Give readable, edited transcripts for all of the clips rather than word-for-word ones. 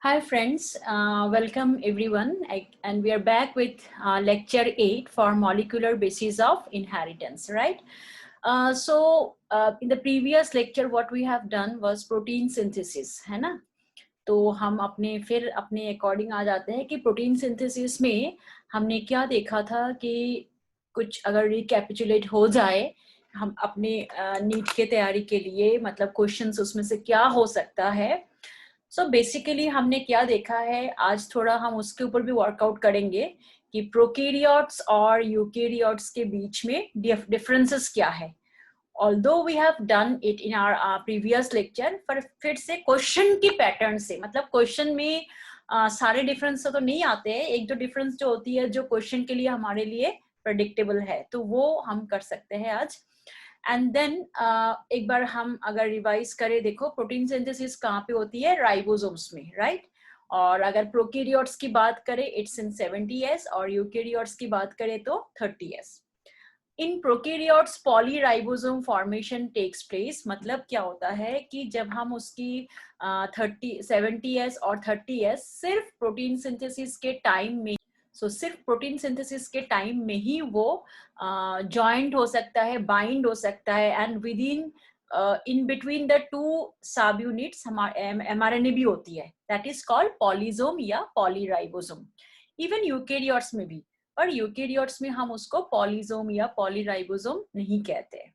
Hi friends, welcome everyone and we are back with lecture 8 for molecular basis of inheritance, right? In the previous lecture what we have done was protein synthesis, है ना? तो हम अपने according आ जाते हैं कि protein synthesis में हमने क्या देखा था कि कुछ अगर रिकैपिचुलेट हो जाए हम अपने नीट के तैयारी के लिए मतलब क्वेश्चंस उसमें से क्या हो सकता है. सो बेसिकली हमने क्या देखा है, आज थोड़ा हम उसके ऊपर भी वर्कआउट करेंगे कि प्रोकैरियोट्स और यूकैरियोट्स के बीच में डिफरेंसेस क्या है. Although we have done it in our previous lecture, पर फिर से क्वेश्चन की पैटर्न से मतलब क्वेश्चन में सारे डिफरेंस तो नहीं आते हैं, एक दो डिफरेंस जो होती है जो क्वेश्चन के लिए हमारे लिए प्रेडिक्टेबल है तो वो हम कर सकते हैं आज. एंड देन एक बार हम अगर रिवाइज करें, देखो प्रोटीन सिंथेसिस कहाँ पे होती है, राइबोसोम्स में, राइट? और अगर प्रोकैरियोट्स की बात करें इट्स इन 70s और यूकैरियोट्स की बात करें तो 30s. In prokaryotes polyribosome formation takes place. मतलब क्या होता है कि जब हम उसकी 70s और 30s सिर्फ प्रोटीन सिंथेसिस के टाइम में सिर्फ प्रोटीन सिंथेसिस के टाइम में ही वो जॉइंट हो सकता है, बाइंड हो सकता है and with in between the two सब यूनिट्स mRNA भी होती है, दैट इज कॉल्ड पॉलीसोम या पॉलीराइबोसोम. इवन यूकैरियोट्स में भी, पर यूकैरियोट्स में हम उसको पॉलीसोम या पॉलीराइबोसोम नहीं कहते,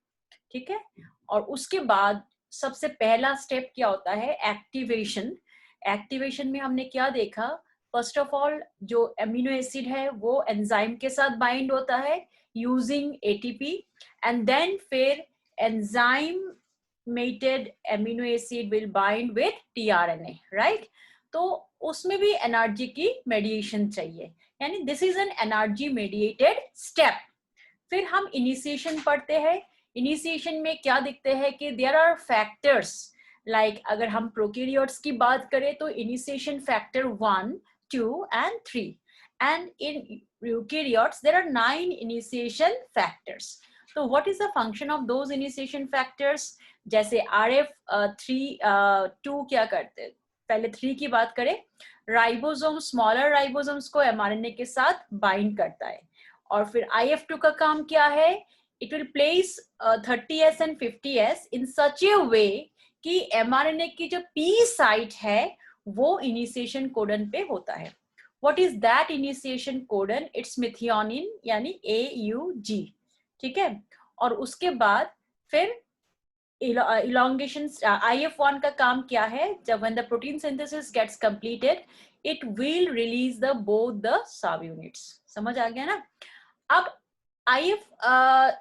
ठीक है? और उसके बाद सबसे पहला स्टेप क्या होता है, एक्टिवेशन. एक्टिवेशन में हमने क्या देखा, फर्स्ट ऑफ ऑल जो एमिनो एसिड है वो एंजाइम के साथ बाइंड होता है यूजिंग एटीपी एंड देन फिर enzyme mated amino acid will bind with tRNA, right? तो उसमें भी एनर्जी की मेडिएशन चाहिए, यानी this is an energy mediated step. फिर हम इनिशिएशन पढ़ते हैं. इनिशिएशन में क्या दिखते हैं कि देयर आर फैक्टर्स लाइक अगर हम प्रोकैरियोट्स की बात करें तो initiation factor 1, 2 and 3 and in eukaryotes there are 9 initiation factors. So what is the function of those initiation factors? जैसे RF2 क्या करते हैं, पहले 3 की बात करें, राइबोसोम स्मॉलर राइबोसोम्स को mRNA के साथ बाइंड करता है. और फिर IF2 का काम क्या है, it will place 30s and 50s इन सच ए वे कि mRNA की जो P साइट है वो इनिशिएशन कोडन पे होता है. What is that initiation codon? It's methionine यानी AUG, ठीक है? और उसके बाद फिर elongation. IF1 का काम क्या है, जब when the protein synthesis gets completed it will release the both the subunits. समझ आ गया ना? अब IF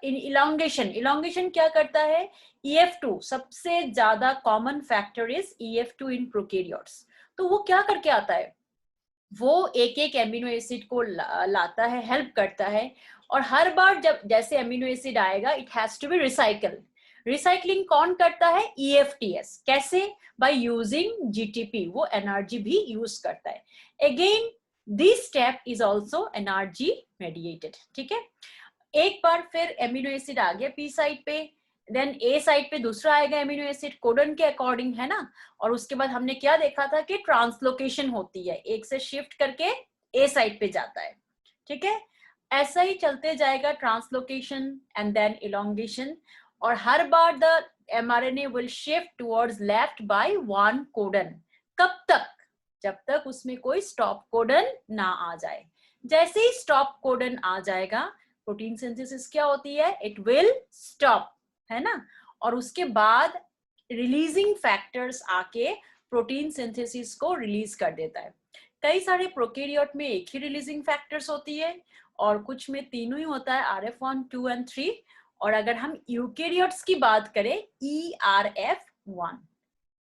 इन elongation क्या करता है, EF2 सबसे ज्यादा common factor is EF2 in prokaryotes. तो वो क्या करके आता है, वो एक एक एमिनो एसिड को लाता है, हेल्प करता है. और हर बार जब जैसे एमिनो एसिड आएगा it has to be recycle. Recycling कौन करता है, EFTS. कैसे? बाय यूजिंग GTP, वो एनर्जी भी यूज करता है. Again this step is also energy mediated, ठीक है? एक बार फिर एमिनो एसिड आ गया P साइड पे, देन A साइड पे दूसरा आएगा एमिनो एसिड कोडन के अकॉर्डिंग, है ना? और उसके बाद हमने क्या देखा था कि ट्रांसलोकेशन होती है, एक से शिफ्ट करके A साइड पे जाता है, ठीक है? ऐसा ही चलते जाएगा, ट्रांसलोकेशन एंड देन इलोंगेशन. और हर बार the mRNA will shift towards left by one codon. कब तक? जब तक उसमें कोई स्टॉप कोडन ना आ जाए. जैसे ही स्टॉप कोडन आ जाएगा प्रोटीन सिंथेसिस क्या होती है, इट विल स्टॉप, है ना? और उसके बाद रिलीजिंग फैक्टर्स आके प्रोटीन सिंथेसिस को रिलीज कर देता है. कई सारे प्रोकैरियोट में एक ही रिलीजिंग फैक्टर्स होती है और कुछ में तीनों ही होता है, RF1, 2 and 3. और अगर हम यूकैरियोट्स की बात करें ERF1,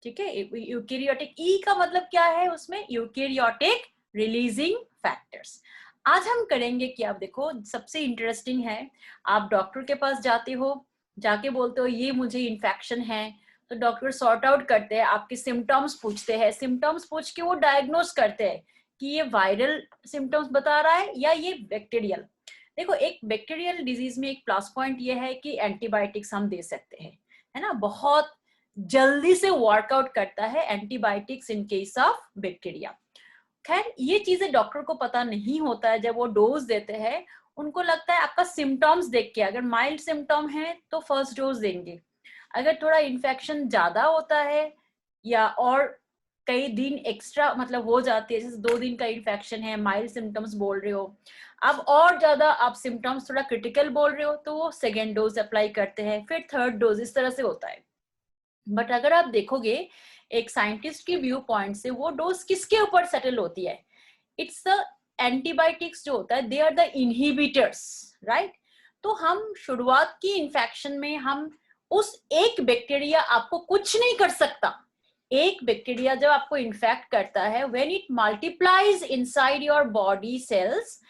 ठीक है? यूकैरियोटिक E का मतलब क्या है, उसमें यूकैरियोटिक रिलीजिंग फैक्टर्स. आज हम करेंगे कि आप देखो सबसे इंटरेस्टिंग है, आप डॉक्टर के पास जाते हो, जाके बोलते हो ये मुझे इन्फेक्शन है, तो डॉक्टर सॉर्ट आउट करते हैं, आपके सिम्टम्स पूछते हैं, सिम्टम्स पूछ के वो डायग्नोज करते हैं कि ये वायरल सिम्टम्स बता रहा है या ये बैक्टीरियल. देखो एक बैक्टीरियल डिजीज में एक प्लस पॉइंट ये है कि एंटीबायोटिक्स हम दे सकते हैं, है ना? बहुत जल्दी से वर्कआउट करता है antibiotics in case of bacteria. खैर ये चीजें डॉक्टर को पता नहीं होता है जब वो डोज देते हैं। उनको लगता है आपका सिम्टम्स देख के, अगर माइल्ड सिम्टम है तो फर्स्ट डोज देंगे, अगर थोड़ा इन्फेक्शन ज्यादा होता है या और कई दिन एक्स्ट्रा मतलब हो जाती है, जैसे 2 दिन का इन्फेक्शन है, माइल्ड सिम्टम्स बोल रहे हो, अब और ज्यादा आप सिम्टम्स थोड़ा क्रिटिकल बोल रहे हो, तो वो सेकेंड डोज अप्लाई करते हैं, फिर थर्ड डोज, इस तरह से होता है। बट अगर आप देखोगे एक साइंटिस्ट की व्यू पॉइंट से, वो डोज किसके ऊपर सेटल होती है? इट्स द एंटीबायोटिक्स जो होता है, they are the inhibitors, right? तो हम शुरुआत की इन्फेक्शन में हम उस एक बैक्टीरिया आपको कुछ नहीं कर सकता। एक बैक्टीरिया जब आपको इन्फेक्ट करता है, when it multiplies inside your body cells,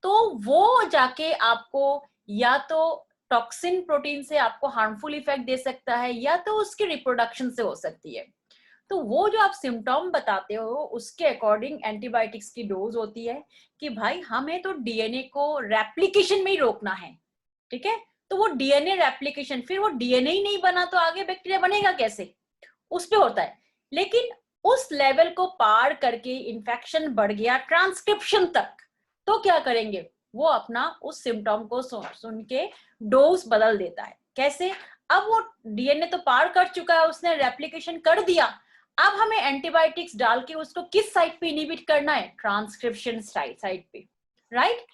तो वो जाके आपको या तो टॉक्सिन प्रोटीन से आपको हार्मफुल इफेक्ट दे सकता है, या तो उसकी रिप्रोडक्शन से हो सकती है। तो वो जो आप सिम्टम बताते हो उसके अकॉर्डिंग एंटीबायोटिक्स की डोज होती है कि भाई हमें तो डीएनए को रेप्लिकेशन में ही रोकना है, ठीक है? तो वो डीएनए रेप्लिकेशन, फिर वो डीएनए ही नहीं बना तो आगे बैक्टीरिया बनेगा कैसे? उस पे होता है। लेकिन उस लेवल को पार करके इन्फेक्शन बढ़ गया ट्रांसक्रिप्शन तक, तो क्या करेंगे? वो अपना उस सिम्टम को सुन के डोज बदल देता है। कैसे? अब वो डीएनए तो पार कर चुका है, उसने रेप्लिकेशन कर दिया, अब हमें एंटीबायोटिक्स डाल के उसको किस साइड पे इनहिबिट करना है? ट्रांसक्रिप्शन साइड पे, राइट?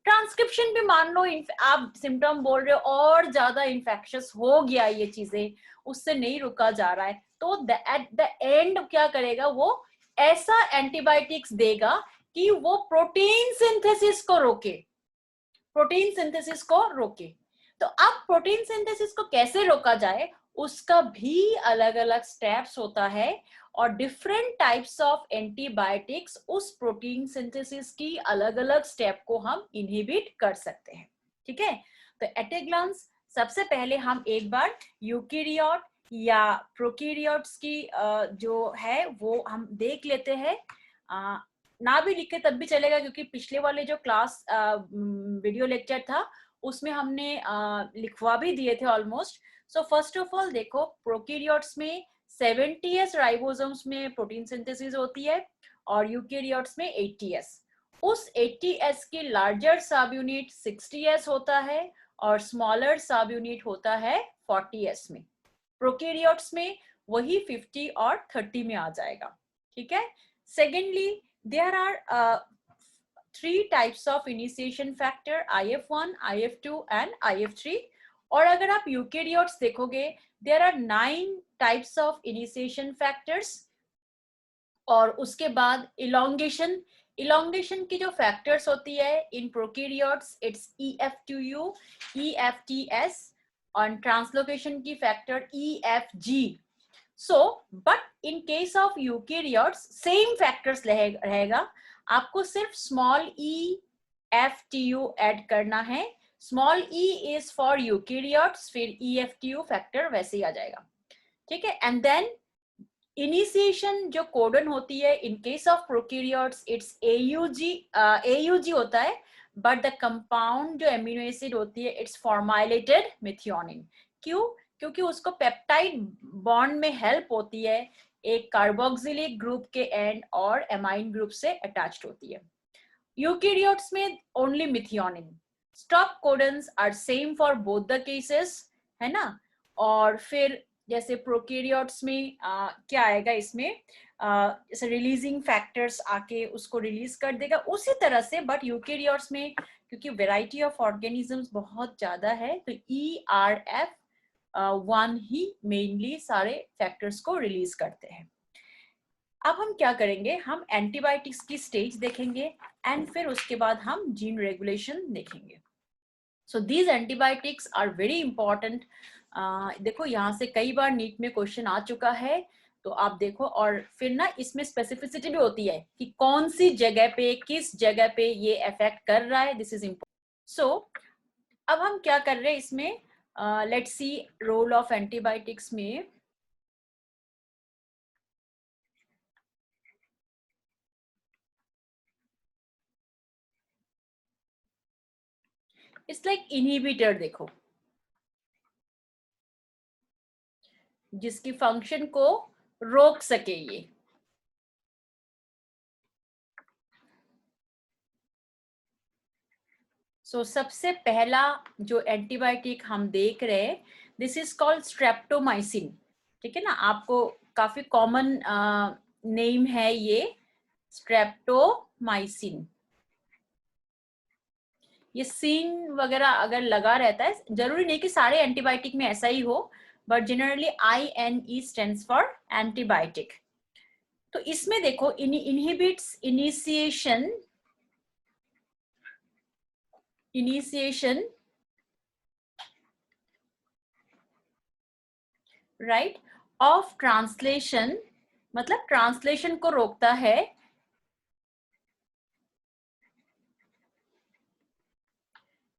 ट्रांसक्रिप्शन भी मान लो आप सिम्टम बोल रहे हो और ज्यादा इन्फेक्शियस हो गया, ये चीजें उससे नहीं रुका जा रहा है, तो एट द एंड क्या करेगा? वो ऐसा एंटीबायोटिक्स देगा कि वो प्रोटीन सिंथेसिस को रोके, प्रोटीन सिंथेसिस को रोके। तो अब प्रोटीन सिंथेसिस को कैसे रोका जाए, उसका भी अलग अलग स्टेप्स होता है, और डिफरेंट टाइप्स ऑफ एंटीबायोटिक्स उस प्रोटीन सिंथेसिस की अलग अलग स्टेप को हम इनहिबिट कर सकते हैं, ठीक है? तो एट ए ग्लांस सबसे पहले हम एक बार यूकेरियोट या प्रोकैरियोट्स की जो है वो हम देख लेते हैं। ना भी लिखे तब भी चलेगा, क्योंकि पिछले वाले जो क्लास वीडियो लेक्चर था उसमें हमने लिखवा भी दिए थे almost. So first of all देखो, प्रोकैरियोट्स में 70s राइबोसोम्स में प्रोटीन सिंथेसिस होती है और यूकेरियोट्स में 80s। उस 80s की लार्जर सब यूनिट 60s होता है और स्मॉलर सब यूनिट होता है 40s में। प्रोकैरियोट्स में वही 50 और 30 में आ जाएगा, ठीक है? Secondly, there are 3 types of initiation factor, IF1, IF2 and IF3। और अगर आप यूकेरियोट्स देखोगे, there are 9 types of initiation factors। और उसके बाद इलोंगेशन की जो फैक्टर्स होती है in prokaryotes, it's EF2U, EFTS, और ट्रांसलोकेशन की factor EFG। So but in case of eukaryotes same factors रहेगा, आपको सिर्फ स्मॉल EFTU ऐड करना है। Small E is for eukaryotes, फिर EFTU फैक्टर वैसे ही आ जाएगा, ठीक है? एंड देन इनिशिएशन जो कोडन होती है in case of prokaryotes, it's AUG होता है, बट द कंपाउंड जो एमिनो एसिड होती है इट्स फॉर्माइलेटेड मेथियोनिन। क्यों? क्योंकि उसको पेप्टाइड बॉन्ड में हेल्प होती है, एक कार्बोक्सिलिक ग्रुप के एंड और एमाइन ग्रुप से अटैच्ड होती है। यूकेरियोट्स में only methionine. Stop codons are same for both the cases, है ना? और फिर जैसे प्रोकैरियोट्स में क्या आएगा इसमें, जैसे रिलीजिंग फैक्टर्स आके उसको रिलीज कर देगा उसी तरह से, बट यूकेरियोट्स में क्योंकि वैरायटी ऑफ ऑर्गेनिजम्स बहुत ज्यादा है, तो ERF1 ही मेनली सारे फैक्टर्स को रिलीज करते हैं। अब हम क्या करेंगे, हम एंटीबायोटिक्स की स्टेज देखेंगे एंड फिर उसके बाद हम जीन रेगुलेशन देखेंगे। So these antibiotics are very important. देखो यहाँ से कई बार नीट में क्वेश्चन आ चुका है, तो आप देखो, और फिर ना इसमें स्पेसिफिसिटी भी होती है कि कौन सी जगह पे किस जगह पे ये इफेक्ट कर रहा है, दिस इज इम्पोर्टेंट। सो अब हम क्या कर रहे हैं इसमें, let's see role of antibiotics में। It's like inhibitor. देखो जिसकी फंक्शन को रोक सके ये। सबसे पहला जो एंटीबायोटिक हम देख रहे हैं, दिस इज कॉल्ड स्ट्रेप्टोमाइसिन। ठीक है ना, आपको काफी कॉमन नेम है ये, स्ट्रेप्टोमाइसिन। ये सीन वगैरह अगर लगा रहता है, जरूरी नहीं कि सारे एंटीबायोटिक में ऐसा ही हो, but generally INE stands for antibiotic. तो इसमें देखो, inhibits initiation right of translation, मतलब ट्रांसलेशन को रोकता है,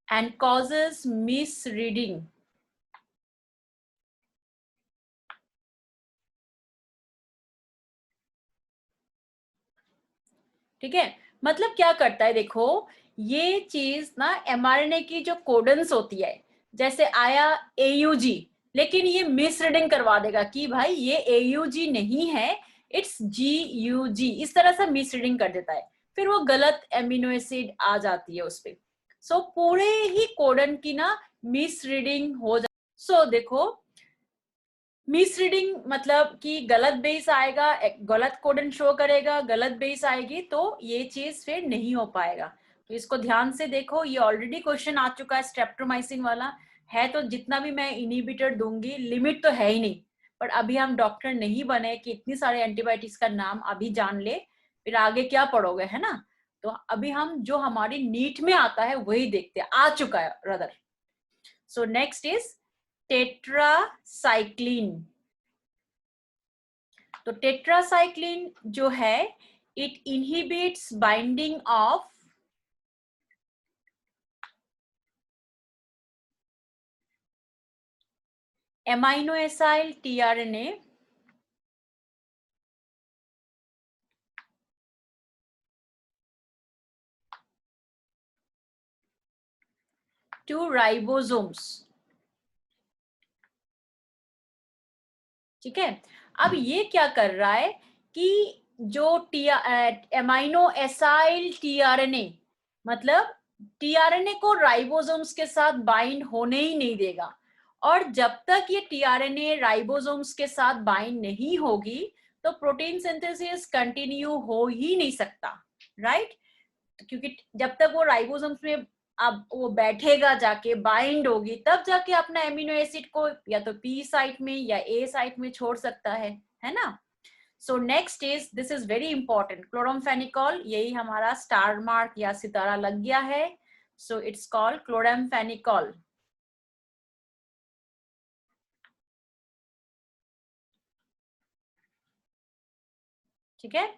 एंड कॉजेस मिसरीडिंग। ठीक है, मतलब क्या करता है, देखो ये चीज ना mRNA की जो कोडन्स होती है, जैसे आया AUG, लेकिन ये मिस रीडिंग करवा देगा कि भाई ये AUG नहीं है, इट्स GUG, इस तरह से मिस रीडिंग कर देता है, फिर वो गलत एमिनो एसिड आ जाती है उस पर। पूरे ही कोडन की ना मिस रीडिंग हो जा। देखो, मिस रीडिंग मतलब कि गलत बेस आएगा, गलत कोडन शो करेगा, गलत बेस आएगी, तो ये चीज फिर नहीं हो पाएगा। तो इसको ध्यान से देखो, ये ऑलरेडी क्वेश्चन आ चुका है स्ट्रेप्टोमाइसिन वाला है, तो जितना भी मैं इनिबिटर दूंगी, लिमिट तो है ही नहीं। पर अभी हम डॉक्टर नहीं बने कि इतनी सारे एंटीबायोटिक्स का नाम अभी जान ले, फिर आगे क्या पढ़ोगे, है ना। तो अभी हम जो हमारी नीट में आता है वही देखते हैं, आ चुका है rather. So next is tetracycline. तो टेट्रासाइक्लिन जो है, it inhibits binding of amino acyl tRNA to ribosomes. ठीक है, अब ये क्या कर रहा है कि जो एमाइनो एसाइल tRNA, मतलब tRNA को राइबोसोम्स के साथ बाइंड होने ही नहीं देगा, और जब तक ये tRNA राइबोसोम्स के साथ बाइंड नहीं होगी, तो प्रोटीन सिंथेसिस कंटिन्यू हो ही नहीं सकता, राइट। क्योंकि जब तक वो राइबोसोम्स में अब वो बैठेगा, जाके बाइंड होगी, तब जाके अपना एमिनो एसिड को या तो P साइट में या A साइट में छोड़ सकता है ना। सो next is, this is very important, chloramphenicol, यही हमारा स्टार मार्क या सितारा लग गया है। So it's called chloramphenicol. ठीक है,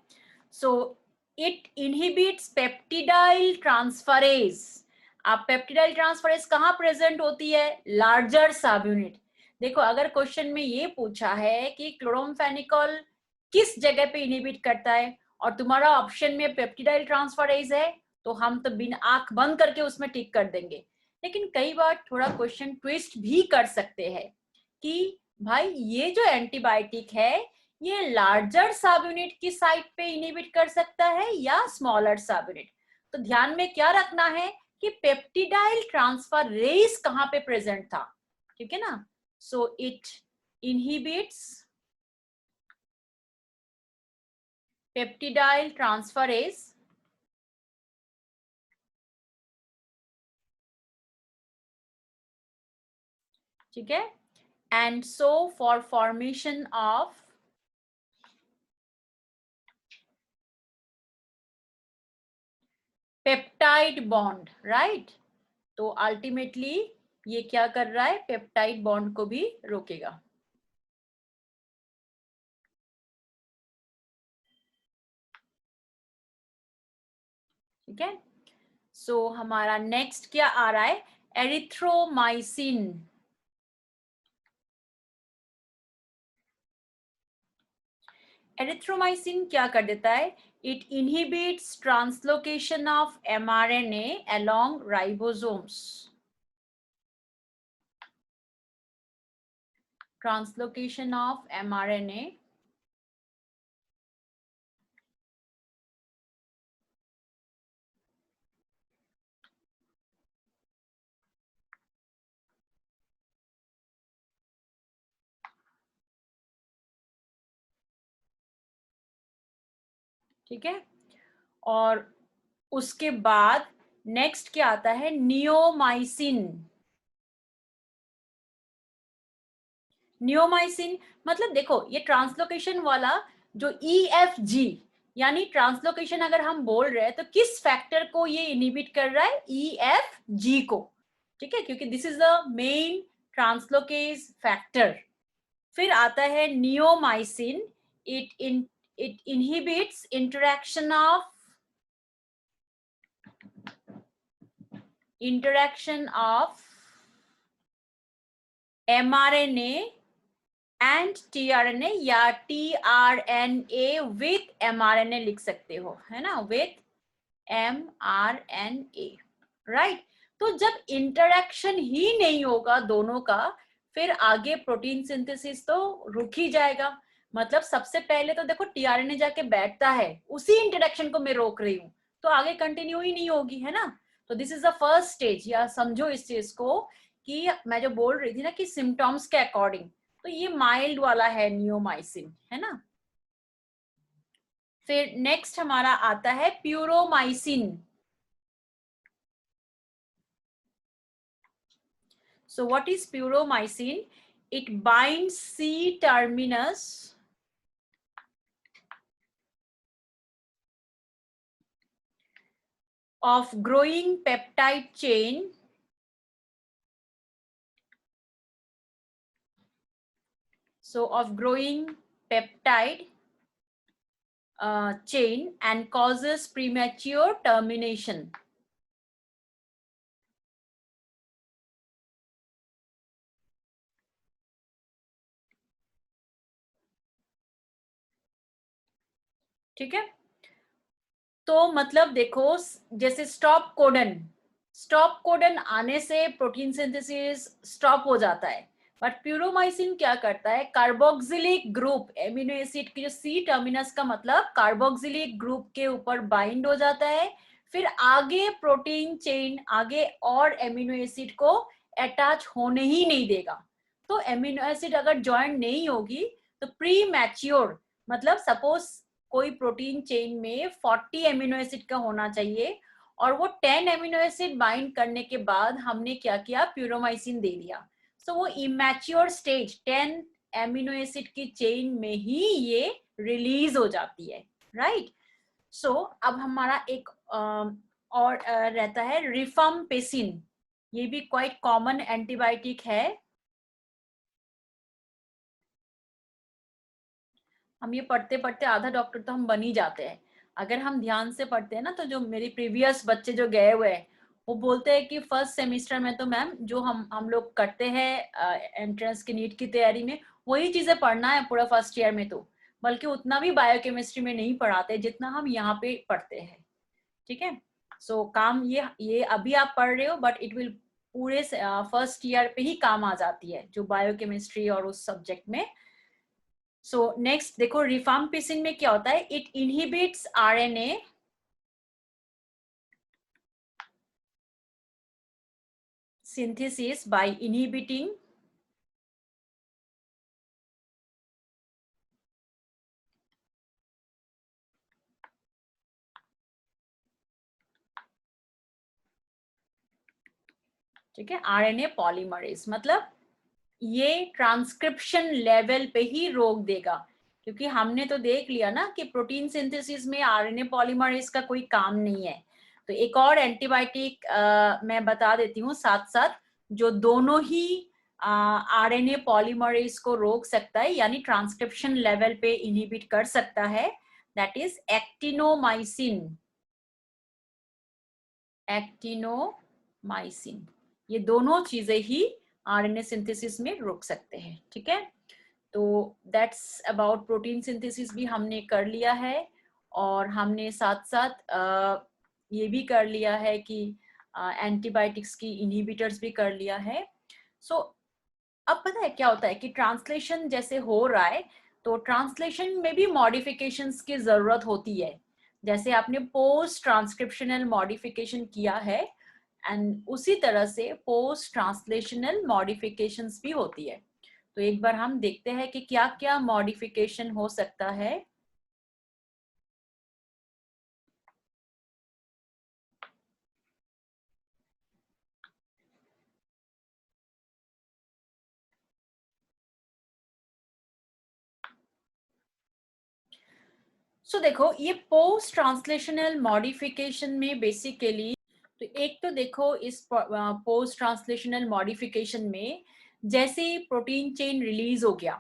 so it inhibits peptidyl transferase. आप पेप्टिडाइल ट्रांसफरेज कहाँ प्रेजेंट होती है, लार्जर सब यूनिट। देखो, अगर क्वेश्चन में ये पूछा है कि क्लोरोमफेनिकॉल किस जगह पे इनहिबिट करता है, और तुम्हारा ऑप्शन में पेप्टिडाइल ट्रांसफरेज है, तो हम तो बिन आंख बंद करके उसमें टिक कर देंगे। लेकिन कई बार थोड़ा क्वेश्चन ट्विस्ट भी कर सकते हैं कि भाई ये जो एंटीबायोटिक है, ये लार्जर सब यूनिट की साइट पे इनहिबिट कर सकता है या स्मॉलर सब यूनिट। तो ध्यान में क्या रखना है कि पेप्टिडाइल ट्रांसफरेज कहां पे प्रेजेंट था। ठीक है ना, so it inhibits peptidyl transferase, ठीक है, and so for formation of peptide bond, right. तो अल्टीमेटली ये क्या कर रहा है, पेप्टाइड बॉन्ड को भी रोकेगा। ठीक है, सो हमारा नेक्स्ट क्या आ रहा है, एरिथ्रोमाइसिन। एरिथ्रोमाइसिन क्या कर देता है, it inhibits translocation of mRNA along ribosomes। Translocation of mRNA ठीक है। और उसके बाद नेक्स्ट क्या आता है, नियोमाइसिन। नियोमाइसिन मतलब देखो ये ट्रांसलोकेशन वाला जो EFG, यानी ट्रांसलोकेशन अगर हम बोल रहे हैं तो किस फैक्टर को ये इनहिबिट कर रहा है, EFG को, ठीक है, क्योंकि this is the main translocase factor. फिर आता है neomycin, it inhibits interaction of mRNA and tRNA या tRNA विथ mRNA लिख सकते हो, है ना, विथ mRNA, राइट। तो जब इंटरेक्शन ही नहीं होगा दोनों का, फिर आगे प्रोटीन सिंथेसिस तो रुक ही जाएगा। मतलब सबसे पहले तो देखो tRNA जाके बैठता है, उसी इंटरेक्शन को मैं रोक रही हूँ, तो आगे कंटिन्यू ही नहीं होगी, है ना। तो this is the first stage, या समझो इस चीज को कि मैं जो बोल रही थी ना कि सिम्टम्स के अकॉर्डिंग, तो ये माइल्ड वाला है नियोमाइसिन, है ना। फिर नेक्स्ट हमारा आता है puromycin. So what is puromycin? It binds C terminus of growing peptide chain chain and causes premature termination. ठीक है, तो मतलब देखो जैसे स्टॉप कोडन आने से प्रोटीन सिंथेसिस स्टॉप हो जाता है, बट प्यूरोमाइसिन क्या करता है, कार्बोक्सिलिक ग्रुप एमिनो एसिड की जो सी टर्मिनस का मतलब कार्बोक्सिलिक ग्रुप के ऊपर बाइंड हो जाता है, फिर आगे प्रोटीन चेन आगे और एमिनो एसिड को अटैच होने ही नहीं देगा। तो एमिनो एसिड अगर ज्वाइन नहीं होगी तो प्री मैच्योर, मतलब सपोज कोई प्रोटीन चेन में 40 एमिनो एसिड का होना चाहिए और वो 10 एमिनो एसिड बाइंड करने के बाद हमने क्या किया, प्यूरोमाइसिन दे दिया, सो वो इमैच्योर स्टेज 10 एमिनो एसिड की चेन में ही ये रिलीज हो जाती है, राइट। सो अब हमारा एक और रहता है रिफाम्पिसिन, ये भी क्वाइट कॉमन एंटीबायोटिक है। हम ये पढ़ते पढ़ते आधा डॉक्टर तो हम बन ही जाते हैं, अगर हम ध्यान से पढ़ते हैं ना। तो जो मेरी प्रीवियस बच्चे जो गए हुए हैं वो बोलते हैं कि फर्स्ट सेमेस्टर में तो मैम जो हम लोग करते हैं एंट्रेंस की नीट की तैयारी में, वही चीजें पढ़ना है पूरा फर्स्ट ईयर में, तो बल्कि उतना भी बायोकेमिस्ट्री में नहीं पढ़ाते जितना हम यहाँ पे पढ़ते हैं, ठीक है। सो काम ये अभी आप पढ़ रहे हो, बट इट विल पूरे फर्स्ट ईयर पे ही काम आ जाती है जो बायोकेमिस्ट्री और उस सब्जेक्ट में। सो नेक्स्ट देखो रिफाम्पिसिन में क्या होता है, it inhibits RNA synthesis by inhibiting ठीक है आरएनए पॉलीमरेज, मतलब ये ट्रांसक्रिप्शन लेवल पे ही रोक देगा, क्योंकि हमने तो देख लिया ना कि प्रोटीन सिंथेसिस में आरएनए पॉलीमरेज का कोई काम नहीं है। तो एक और एंटीबायोटिक मैं बता देती हूँ साथ साथ, जो दोनों ही आरएनए पॉलीमरेज को रोक सकता है, यानी ट्रांसक्रिप्शन लेवल पे इनहिबिट कर सकता है, दैट इज एक्टिनोमाइसिन। एक्टिनोमाइसिन, ये दोनों चीजें ही आरएनए सिंथेसिस में रोक सकते हैं, ठीक है। तो दैट्स अबाउट प्रोटीन सिंथेसिस भी हमने कर लिया है, और हमने साथ साथ ये भी कर लिया है कि एंटीबायोटिक्स की इनहिबिटर्स भी कर लिया है। सो अब पता है क्या होता है कि ट्रांसलेशन जैसे हो रहा है तो ट्रांसलेशन में भी मॉडिफिकेशंस की जरूरत होती है। जैसे आपने पोस्ट ट्रांसक्रिप्शनल मॉडिफिकेशन किया है एंड उसी तरह से पोस्ट ट्रांसलेशनल मॉडिफिकेशंस भी होती है। तो एक बार हम देखते हैं कि क्या क्या मॉडिफिकेशन हो सकता है। सो देखो ये पोस्ट ट्रांसलेशनल मॉडिफिकेशन में बेसिकली तो एक तो देखो इस पोस्ट ट्रांसलेशनल मॉडिफिकेशन में जैसे प्रोटीन चेन रिलीज हो गया,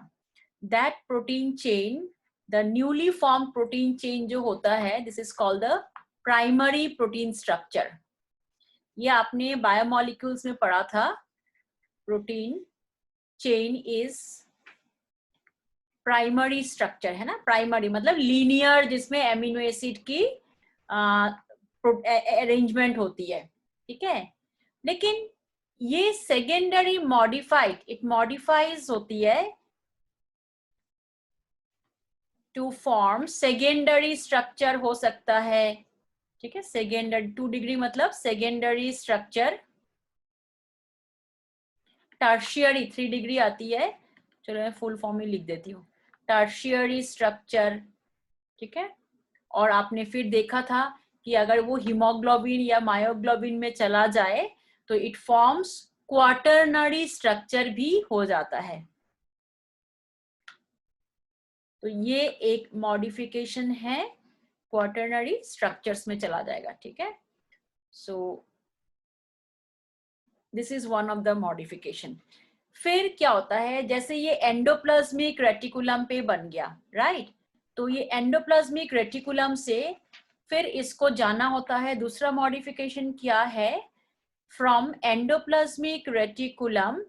that protein chain, the newly form protein chain जो होता है, this is called the primary protein structure. ये आपने बायोमोलिक्यूल्स में पढ़ा था। Protein chain is primary structure, है ना। प्राइमरी मतलब लीनियर, जिसमें एमिनो एसिड की अरेंजमेंट होती है, ठीक है। लेकिन ये सेकेंडरी मॉडिफाइड, इट मॉडिफाइज होती है टू फॉर्म सेकेंडरी स्ट्रक्चर हो सकता है, ठीक है। सेकेंडरी 2 डिग्री मतलब सेकेंडरी स्ट्रक्चर, टर्शियरी 3 डिग्री आती है। चलो मैं फुल फॉर्म में लिख देती हूँ, टर्शियरी स्ट्रक्चर, ठीक है। और आपने फिर देखा था कि अगर वो हीमोग्लोबिन या मायोग्लोबिन में चला जाए तो इट फॉर्म्स क्वाटरनरी स्ट्रक्चर भी हो जाता है। तो ये एक मॉडिफिकेशन है, क्वाटरनरी स्ट्रक्चर्स में चला जाएगा, ठीक है। So this is one of the modification. फिर क्या होता है, जैसे ये एंडोप्लाज्मिक रेटिकुलम पे बन गया, राइट। तो ये एंडोप्लाज्मिक रेटिकुलम से फिर इसको जाना होता है, दूसरा मॉडिफिकेशन क्या है, from endoplasmic reticulum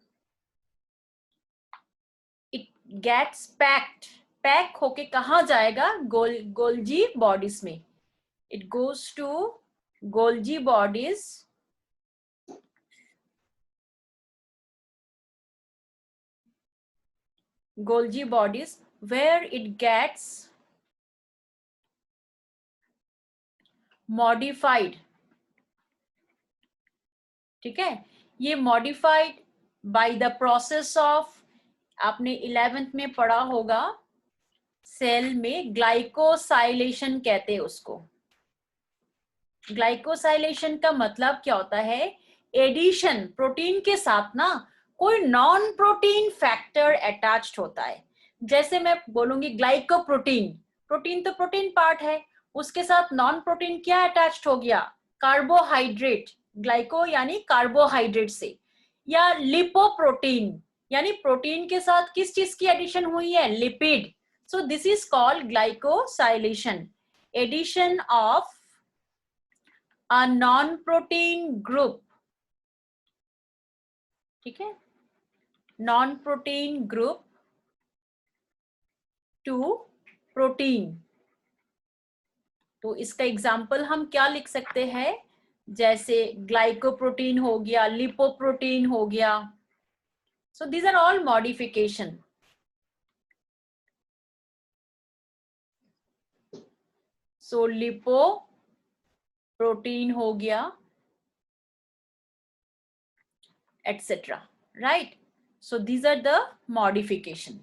it gets packed, pack होके कहाँ जाएगा, गोल्जी बॉडीज में। It goes to Golgi bodies, Golgi bodies, where it gets modified, ठीक है। ये modified by the process of, आपने 11th में पढ़ा होगा, सेल में ग्लाइकोसाइलेशन कहते हैं उसको। ग्लाइकोसाइलेशन का मतलब क्या होता है, एडिशन, प्रोटीन के साथ ना कोई नॉन प्रोटीन फैक्टर अटैच्ड होता है। जैसे मैं बोलूंगी ग्लाइकोप्रोटीन, प्रोटीन तो प्रोटीन पार्ट है, उसके साथ नॉन प्रोटीन क्या अटैच्ड हो गया, कार्बोहाइड्रेट, ग्लाइको यानी कार्बोहाइड्रेट से, या लिपोप्रोटीन यानी प्रोटीन के साथ किस चीज की एडिशन हुई है, lipid. So this is called glycosylation, addition of a non-protein group, ठीक है, non-protein group to protein। तो इसका एग्जाम्पल हम क्या लिख सकते हैं, जैसे ग्लाइकोप्रोटीन हो गया, लिपोप्रोटीन हो गया। So these are all modification. So lipoprotein हो गया, etcetera, right. So these are the modification.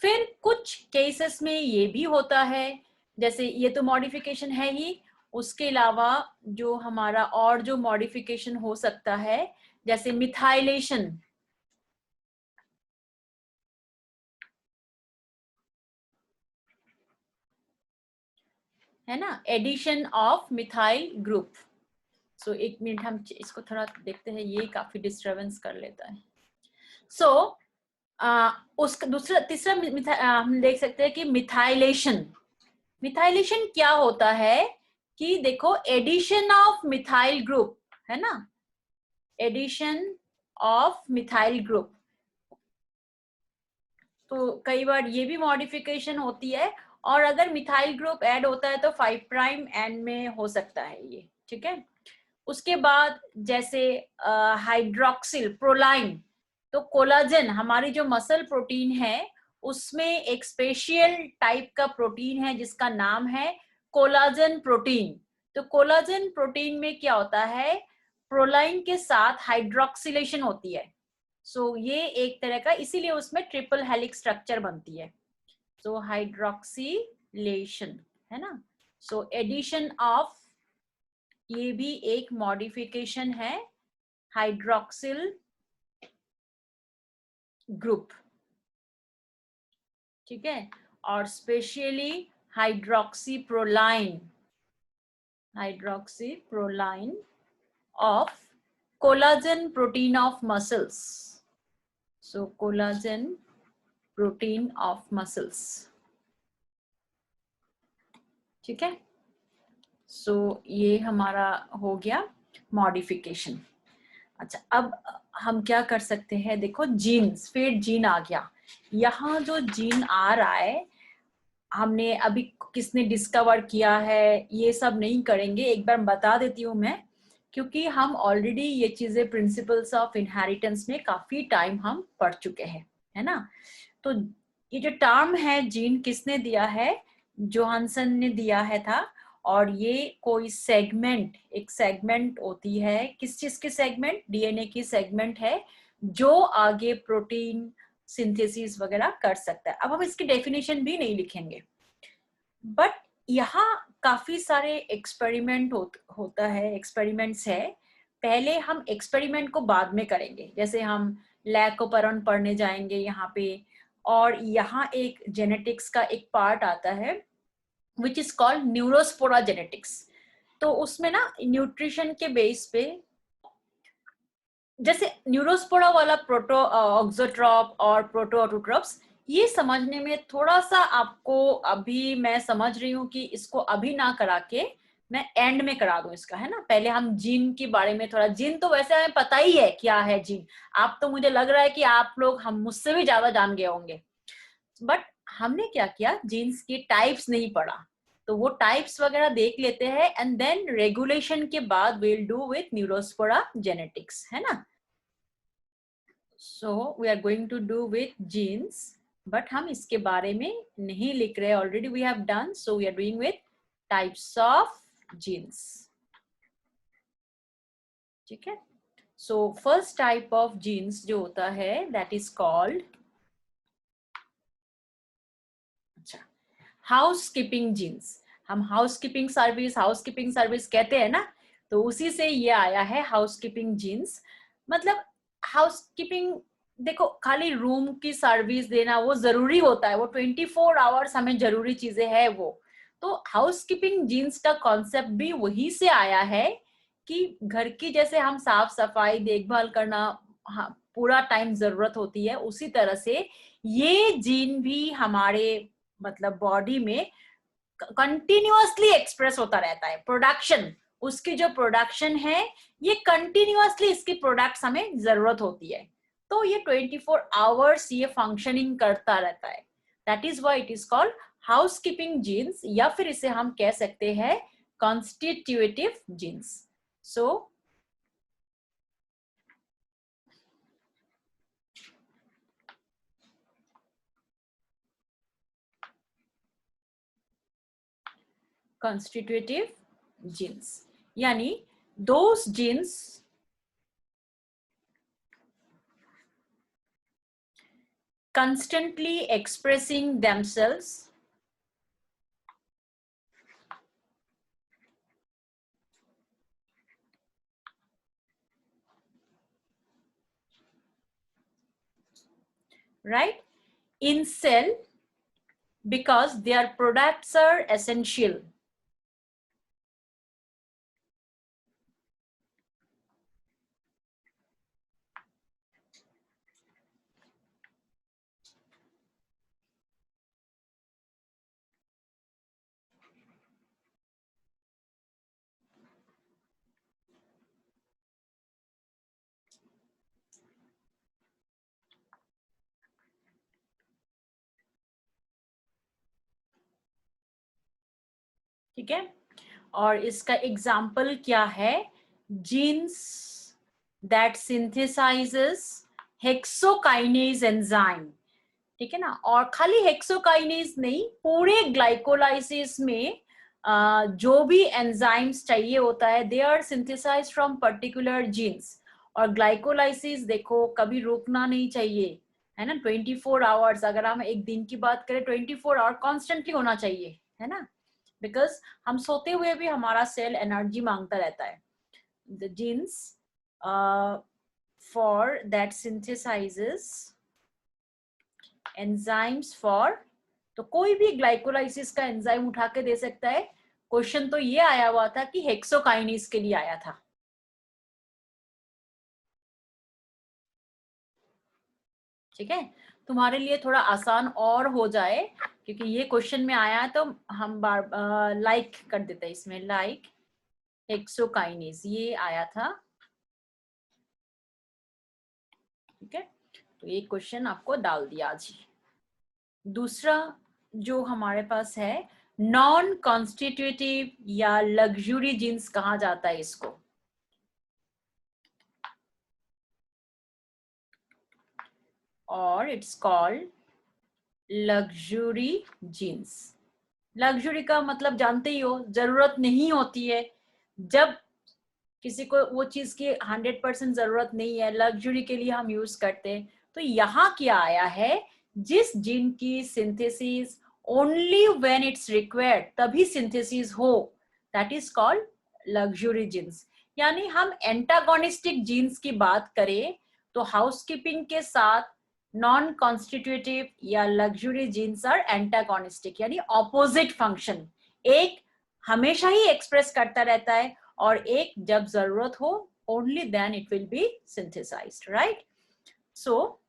फिर कुछ केसेस में ये भी होता है, जैसे ये तो मॉडिफिकेशन है ही, उसके अलावा जो हमारा और जो मॉडिफिकेशन हो सकता है, जैसे मिथाइलेशन, है ना, एडिशन ऑफ मिथाइल ग्रुप। सो एक मिनट हम इसको थोड़ा देखते हैं, ये काफी डिस्टर्बेंस कर लेता है। सो उसका दूसरा तीसरा हम देख सकते हैं कि मिथाइलेशन। मिथाइलेशन क्या होता है कि देखो, एडिशन ऑफ मिथाइल ग्रुप, है ना, एडिशन ऑफ मिथाइल ग्रुप। तो कई बार ये भी मॉडिफिकेशन होती है, और अगर मिथाइल ग्रुप ऐड होता है तो 5 प्राइम एंड में हो सकता है ये, ठीक है। उसके बाद जैसे हाइड्रोक्सिल प्रोलाइन, तो कोलाजन हमारी जो मसल प्रोटीन है उसमें एक स्पेशल टाइप का प्रोटीन है जिसका नाम है कोलाजन प्रोटीन। तो कोलाजन प्रोटीन में क्या होता है, प्रोलाइन के साथ हाइड्रोक्सिलेशन होती है। सो ये एक तरह का, इसीलिए उसमें ट्रिपल हेलिक्स स्ट्रक्चर बनती है। सो हाइड्रोक्सिलेशन है ना। सो एडिशन ऑफ, ये भी एक मॉडिफिकेशन है हाइड्रोक्सिल ग्रुप, ठीक है। और specially हाइड्रोक्सीप्रोलाइन, हाइड्रोक्सीप्रोलाइन of collagen protein of muscles. So collagen protein of muscles, ठीक है। सो ये हमारा हो गया मॉडिफिकेशन। अच्छा, अब हम क्या कर सकते हैं, देखो जीन्स, फिर जीन आ गया। यहाँ जो जीन आ रहा है, हमने अभी किसने डिस्कवर किया है ये सब नहीं करेंगे, एक बार बता देती हूँ मैं, क्योंकि हम ऑलरेडी ये चीजें प्रिंसिपल्स ऑफ इनहेरिटेंस में काफी टाइम हम पढ़ चुके हैं, है ना। तो ये जो टर्म है जीन किसने दिया है, जोहानसन ने दिया है था। और ये कोई सेगमेंट, एक सेगमेंट होती है, किस चीज की सेगमेंट, डीएनए की सेगमेंट है जो आगे प्रोटीन सिंथेसिस वगैरह कर सकता है। अब हम इसकी डेफिनेशन भी नहीं लिखेंगे, बट यहाँ काफी सारे एक्सपेरिमेंट होता है, एक्सपेरिमेंट्स है। पहले हम एक्सपेरिमेंट को बाद में करेंगे, जैसे हम लैकोपरन पढ़ने जाएंगे यहाँ पे। और यहाँ एक जेनेटिक्स का एक पार्ट आता है which is called Neurospora genetics. तो उसमें ना न्यूट्रिशन के बेस पे, जैसे न्यूरोस्पोरा वाला प्रोटो ऑक्सोट्रॉप और प्रोटो ऑटोट्रॉप्स, ये समझने में थोड़ा सा आपको, अभी मैं समझ रही हूँ कि इसको अभी ना करा के मैं एंड में करा दूं इसका, है ना। पहले हम जीन के बारे में थोड़ा, जीन तो वैसे हमें पता ही है क्या है जीन। आप तो, मुझे लग रहा है कि आप लोग हम मुझसे भी ज्यादा जान गए होंगे, बट हमने क्या किया, जीन्स की टाइप्स नहीं पढ़ा। तो वो टाइप्स वगैरह देख लेते हैं एंड देन रेगुलेशन के बाद will do with Neurospora genetics, है ना। So we are going to do with genes, but हम इसके बारे में नहीं लिख रहे, already we have done, so we are doing with types of genes, ठीक है। So first type of genes जो होता है that is called, अच्छा, housekeeping genes। हम हाउसकीपिंग सर्विस कहते हैं ना, तो उसी से ये आया है हाउसकीपिंग जीन्स। मतलब हाउसकीपिंग, देखो खाली रूम की सर्विस देना वो जरूरी होता है, वो 24 आवर्स हमें जरूरी चीजें है वो। तो हाउसकीपिंग जीन्स का कॉन्सेप्ट भी वही से आया है कि घर की जैसे हम साफ सफाई देखभाल करना, हाँ, पूरा टाइम जरूरत होती है, उसी तरह से ये जीन भी हमारे मतलब बॉडी में कंटिन्यूअसली एक्सप्रेस होता रहता है। प्रोडक्शन, उसकी जो प्रोडक्शन है ये कंटिन्यूअसली, इसकी प्रोडक्ट्स हमें जरूरत होती है। तो ये 24 आवर्स ये फंक्शनिंग करता रहता है। That is why it is called housekeeping genes, या फिर इसे हम कह सकते हैं constitutive genes. So constitutive genes यानी those genes constantly expressing themselves right in cell because their products are essential. ठीक है, और इसका एग्जाम्पल क्या है, genes that synthesizes hexokinase enzyme, ठीक है ना। और खाली हेक्सोकाइनेज नहीं, पूरे ग्लाइकोलाइसिस में जो भी एंजाइम्स चाहिए होता है they are synthesized from particular genes. और ग्लाइकोलाइसिस देखो कभी रुकना नहीं चाहिए, है ना। 24 आवर्स, अगर हम एक दिन की बात करें 24 आवर कॉन्स्टेंटली होना चाहिए, है ना। बिकॉज हम सोते हुए भी हमारा सेल एनर्जी मांगता रहता है। The genes for that synthesizes enzymes for, तो कोई भी ग्लाइकोलाइसिस का एंजाइम उठा के दे सकता है। क्वेश्चन तो ये आया हुआ था कि हेक्सोकाइनेज के लिए आया था, ठीक है। तुम्हारे लिए थोड़ा आसान और हो जाए क्योंकि ये क्वेश्चन में आया है, तो हम बार लाइक कर देते हैं इसमें, लाइक हेक्सोकाइनेज ये आया था, ठीक है। तो ये क्वेश्चन आपको डाल दिया जी। दूसरा जो हमारे पास है, नॉन कॉन्स्टिट्यूटिव या लग्जरी जीन्स कहा जाता है इसको, और it's called luxury genes. Luxury का मतलब जानते ही हो, जरूरत नहीं होती है। जब किसी को वो चीज की 100% जरूरत नहीं है, लग्जरी के लिए हम यूज करते हैं। तो यहाँ क्या आया है, जिस जीन की synthesis only when it's required, तभी सिंथेसिस हो, that is called luxury genes. यानी हम एंटागोनिस्टिक जीन्स की बात करें तो हाउसकीपिंग के साथ नॉन कॉन्स्टिट्यूटिव या लग्जरी जीन्स आर एंटागोनिस्टिक, यानी ऑपोजिट फंक्शन। एक हमेशा ही एक्सप्रेस करता रहता है और एक जब जरूरत हो, only then it will be synthesized, right? So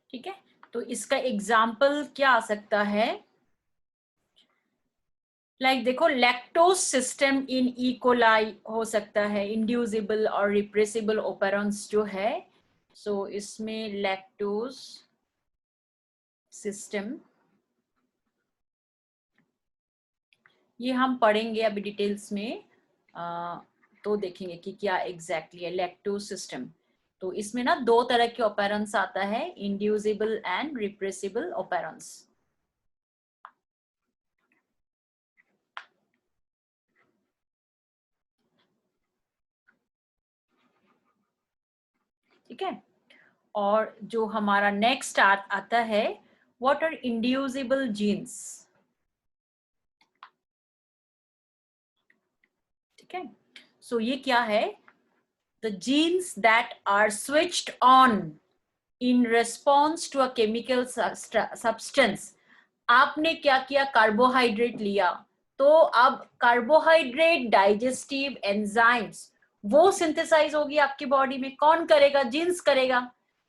ठीक है, तो इसका एग्जाम्पल क्या आ सकता है, लाइक देखो lactose system in E coli हो सकता है, इंड्यूसिबल और रिप्रेसिबल ओपेरॉन्स जो है। सो इसमें लैक्टोज सिस्टम, ये हम पढ़ेंगे अभी डिटेल्स में, तो देखेंगे कि क्या एग्जैक्टली है लैक्टोज सिस्टम। तो इसमें ना दो तरह के ओपेरंस आता है, इंड्यूसिबल एंड रिप्रेसिबल ओपेरंस। ठीक है, और जो हमारा नेक्स्ट आता है, व्हाट आर इंड्यूसिबल जीन्स, ठीक है। सो ये क्या है, the genes that are switched on in response to a chemical substance. आपने क्या किया, कार्बोहाइड्रेट लिया, तो अब कार्बोहाइड्रेट डाइजेस्टिव एंजाइम्स वो सिंथेसाइज होगी आपकी बॉडी में, कौन करेगा, जीन्स करेगा।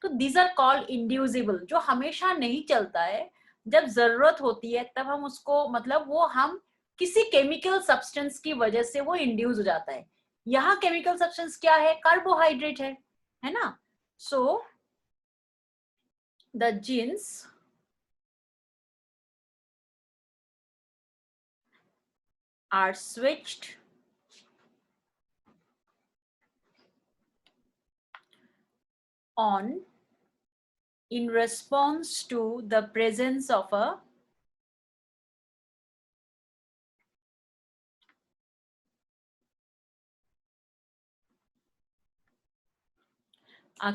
तो दीज आर कॉल्ड इंड्यूसिबल, जो हमेशा नहीं चलता है, जब जरूरत होती है तब हम उसको, मतलब वो हम किसी केमिकल सब्सटेंस की वजह से वो इंड्यूस हो जाता है। यहाँ केमिकल सब्सटेंस क्या है, कार्बोहाइड्रेट है ना। So the genes are switched on in response to the presence of a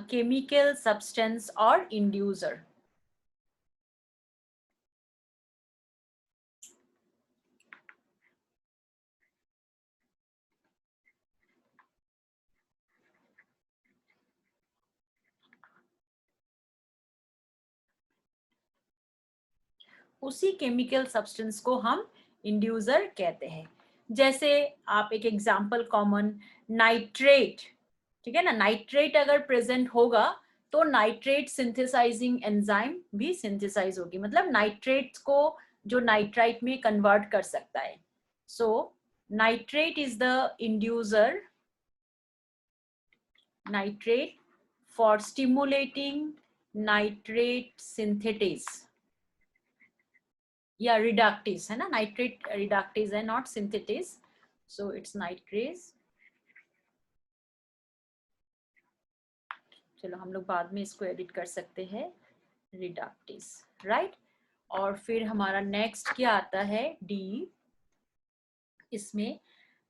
chemical substance or inducer. उसी केमिकल सब्सटेंस को हम इंड्यूसर कहते हैं। जैसे आप एक एग्जांपल कॉमन, नाइट्रेट, ठीक है ना, नाइट्रेट अगर प्रेजेंट होगा तो नाइट्रेट सिंथेसाइजिंग एंजाइम भी सिंथेसाइज होगी, मतलब नाइट्रेट को जो नाइट्राइट में कन्वर्ट कर सकता है. So nitrate is the inducer, nitrate for stimulating nitrate synthetase या रिडक्टेज है ना, नाइट्रेट रिडक्टेज है, not synthetase. So it's nitrase. चलो हम लोग बाद में इसको एडिट कर सकते हैं, रिडक्टेज, राइट. और फिर हमारा नेक्स्ट क्या आता है, डी. इसमें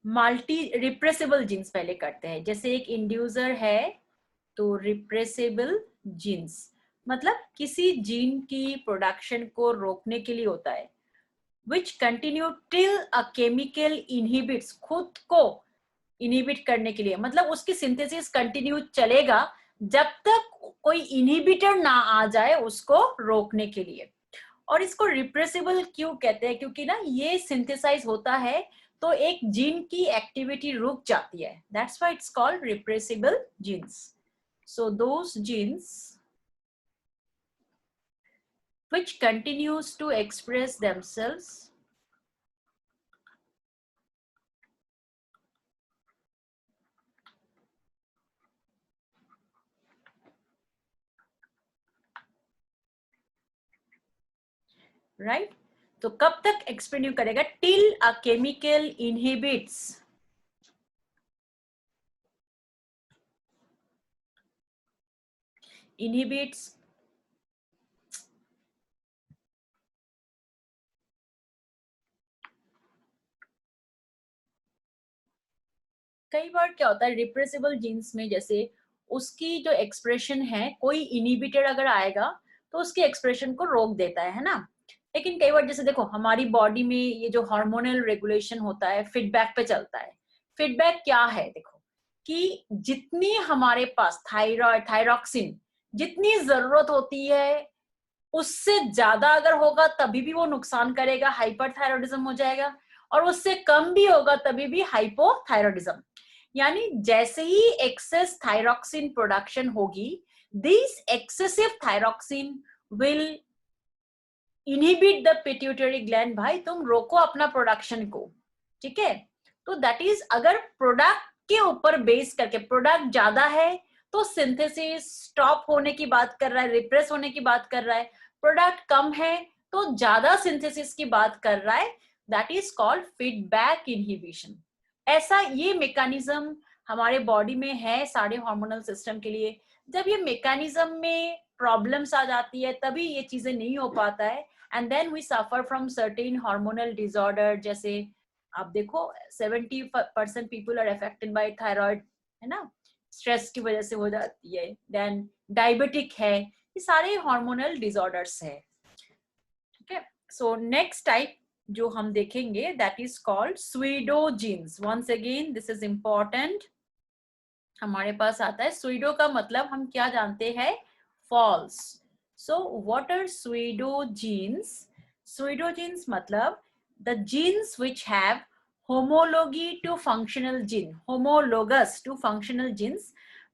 मल्टी रिप्रेसिबल जीन्स पहले करते हैं. जैसे एक इंड्यूसर है तो रिप्रेसिबल जीन्स मतलब किसी जीन की प्रोडक्शन को रोकने के लिए होता है, which continue till a chemical inhibits, खुद को इनहिबिट करने के लिए, मतलब उसकी सिंथेसिस कंटिन्यू चलेगा जब तक कोई इनहिबिटर ना आ जाए उसको रोकने के लिए. और इसको रिप्रेसिबल क्यों कहते हैं, क्योंकि ना ये सिंथेसाइज होता है तो एक जीन की एक्टिविटी रुक जाती है. That's why it's called repressible genes. So those genes which continues to express themselves right. तो कब तक एक्सप्रेस करेगा, till a chemical inhibits, inhibits कई बार क्या होता है रिप्रेसिबल जीन्स में, जैसे उसकी जो एक्सप्रेशन है, कोई इनहिबिटर अगर आएगा तो उसके एक्सप्रेशन को रोक देता है ना. लेकिन कई बार जैसे देखो हमारी बॉडी में ये जो हार्मोनल रेगुलेशन होता है फीडबैक पे चलता है. फीडबैक क्या है, देखो कि जितनी हमारे पास थायराइड थायरॉक्सिन जितनी जरूरत होती है उससे ज्यादा अगर होगा तभी भी वो नुकसान करेगा, हाइपरथायरॉयडिज्म हो जाएगा. और उससे कम भी होगा तभी भी हाइपोथायरॉयडिज्म. यानी जैसे ही एक्सेस थायरॉक्सिन प्रोडक्शन होगी, this excessive thyroxine will inhibit the pituitary gland. भाई तुम रोको अपना प्रोडक्शन को, ठीक है. तो दैट इज, अगर प्रोडक्ट के ऊपर बेस करके प्रोडक्ट ज्यादा है तो सिंथेसिस स्टॉप होने की बात कर रहा है, रिप्रेस होने की बात कर रहा है. प्रोडक्ट कम है तो ज्यादा सिंथेसिस की बात कर रहा है. That is called feedback inhibition. ऐसा ये मैकेनिज्म हमारे बॉडी में है सारे हार्मोनल सिस्टम के लिए. जब ये मैकेनिज्म में प्रॉब्लम्स आ जाती है तभी ये चीजें नहीं हो पाता है. And then we suffer from certain hormonal disorder. जैसे आप देखो 70% people are affected by thyroid, है ना, स्ट्रेस की वजह से हो जाती है. देन डायबिटिक है, ये सारे हार्मोनल डिसऑर्डर्स है. ठीक है. सो नेक्स्ट टाइप जो हम देखेंगे that is called pseudo genes. Once again this is important. हमारे पास आता है स्यूडो का मतलब हम क्या जानते हैं, false. So what are pseudogenes. Pseudogenes मतलब the genes which have homology to functional gene, homologous to functional genes,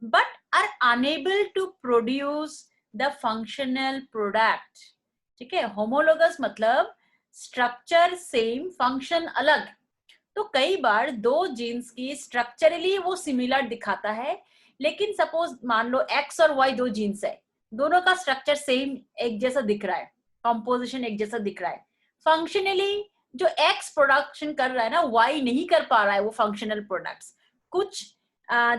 but are unable to produce the functional product. ठीक है. homologous मतलब स्ट्रक्चर सेम, फंक्शन अलग. तो कई बार दो jeans की structurally वो सिमिलर दिखाता है, लेकिन सपोज मान लो एक्स और वाई दो जीन्स है, दोनों का स्ट्रक्चर सेम एक जैसा दिख रहा है, कॉम्पोजिशन एक जैसा दिख रहा है. फंक्शनली जो एक्स प्रोडक्शन कर रहा है ना, वाई नहीं कर पा रहा है वो फंक्शनल प्रोडक्ट्स. कुछ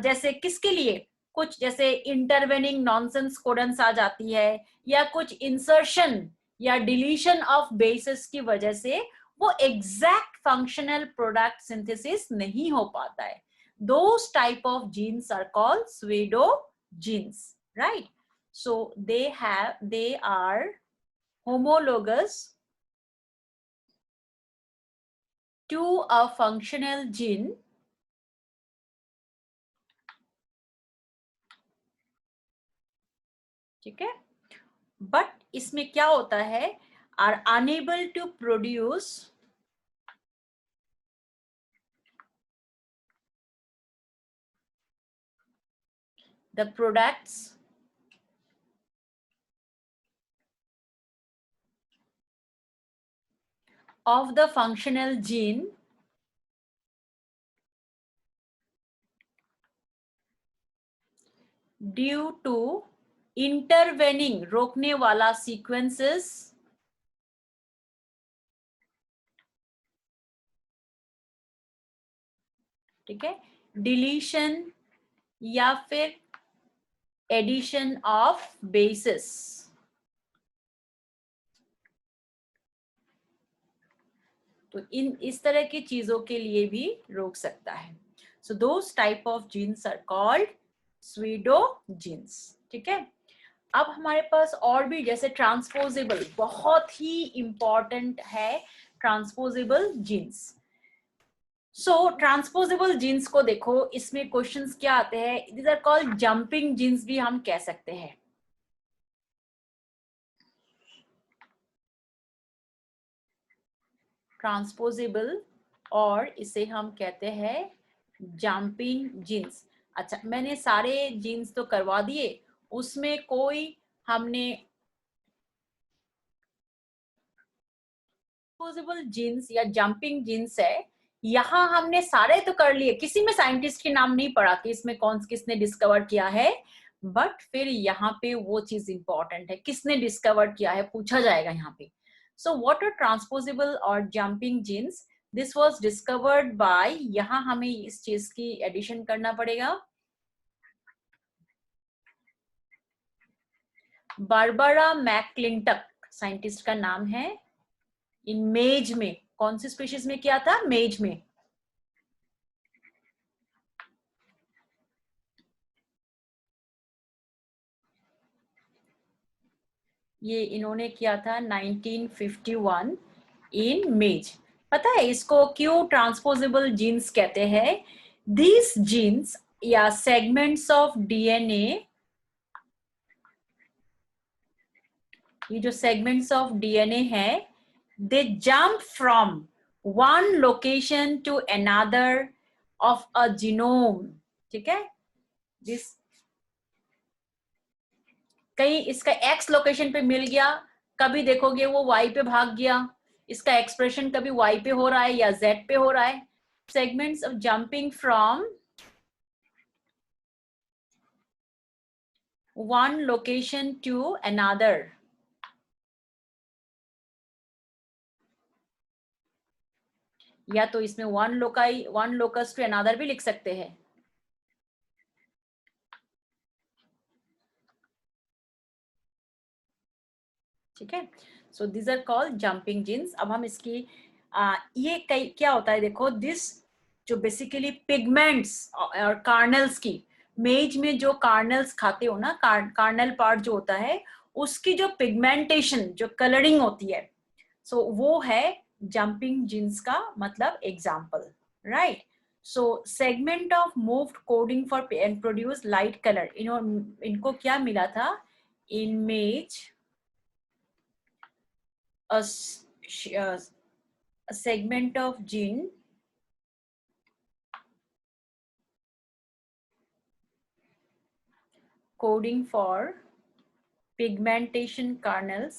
जैसे किसके लिए, कुछ जैसे इंटरवेनिंग नॉनसेंस कोडन्स आ जाती है, या कुछ इंसर्शन या डिलीशन ऑफ बेसिस की वजह से वो एग्जैक्ट फंक्शनल प्रोडक्ट सिंथेसिस नहीं हो पाता है. Those type of genes are called pseudo genes, right? So they are homologous to a functional gene, ठीक है. बट इसमें क्या होता है, are unable to produce the products of the functional gene due to intervening, रोकने वाला sequences ठीक है, डिलीशन या फिर एडिशन ऑफ बेसिस। तो इस तरह की चीजों के लिए भी रोक सकता है। So those type of genes are called pseudo jeans. ठीक है, अब हमारे पास और भी जैसे ट्रांसपोजेबल, बहुत ही इंपॉर्टेंट है transposable genes. So transposable genes को देखो, इसमें क्वेश्चंस क्या आते हैं, these are called jumping genes भी हम कह सकते हैं। ट्रांसपोजेबल और इसे हम कहते हैं जंपिंग जीन्स। अच्छा, मैंने सारे जीन्स तो करवा दिए, उसमें कोई हमने ट्रांसपोजेबल जीन्स या जंपिंग जीन्स है, यहाँ हमने सारे तो कर लिए, किसी में साइंटिस्ट के नाम नहीं पढ़ा कि इसमें कौन किसने डिस्कवर किया है, बट फिर यहाँ पे वो चीज इंपॉर्टेंट है, किसने डिस्कवर किया है पूछा जाएगा यहाँ पे। सो व्हाट आर ट्रांसपोजेबल और jumping genes? This was discovered by, यहाँ हमें इस चीज की एडिशन करना पड़ेगा, बारबरा मैकक्लिंटक साइंटिस्ट का नाम है। इन मेज में, कौन सी स्पीशीज में किया था? मेज में। ये इन्होंने किया था 1951 इन मेज। पता है इसको क्यों ट्रांसपोजेबल जीन्स कहते हैं? दीज जीन्स या सेगमेंट्स ऑफ डीएनए, ये जो सेगमेंट्स ऑफ डीएनए है, they jump from one location to another of a genome. ठीक है, दिस कहीं इसका एक्स लोकेशन पे मिल गया, कभी देखोगे वो वाई पे भाग गया, इसका एक्सप्रेशन कभी वाई पे हो रहा है या जेड पे हो रहा है। Segments of jumping from one location to another. या तो इसमें वन लोकस टू अनदर भी लिख सकते हैं। ठीक है, so this are called jumping genes. अब हम इसकी ये क्या होता है देखो, दिस जो बेसिकली पिगमेंट्स और कार्नल्स की, मेज में जो कार्नल्स खाते हो ना, कार्नल पार्ट जो होता है, उसकी जो पिगमेंटेशन, जो कलरिंग होती है, सो वो है जंपिंग जीन्स का मतलब example, right. So segment of moved coding for and produce light colour, इनको क्या मिला था? इन मेज a segment of gene coding for pigmentation kernels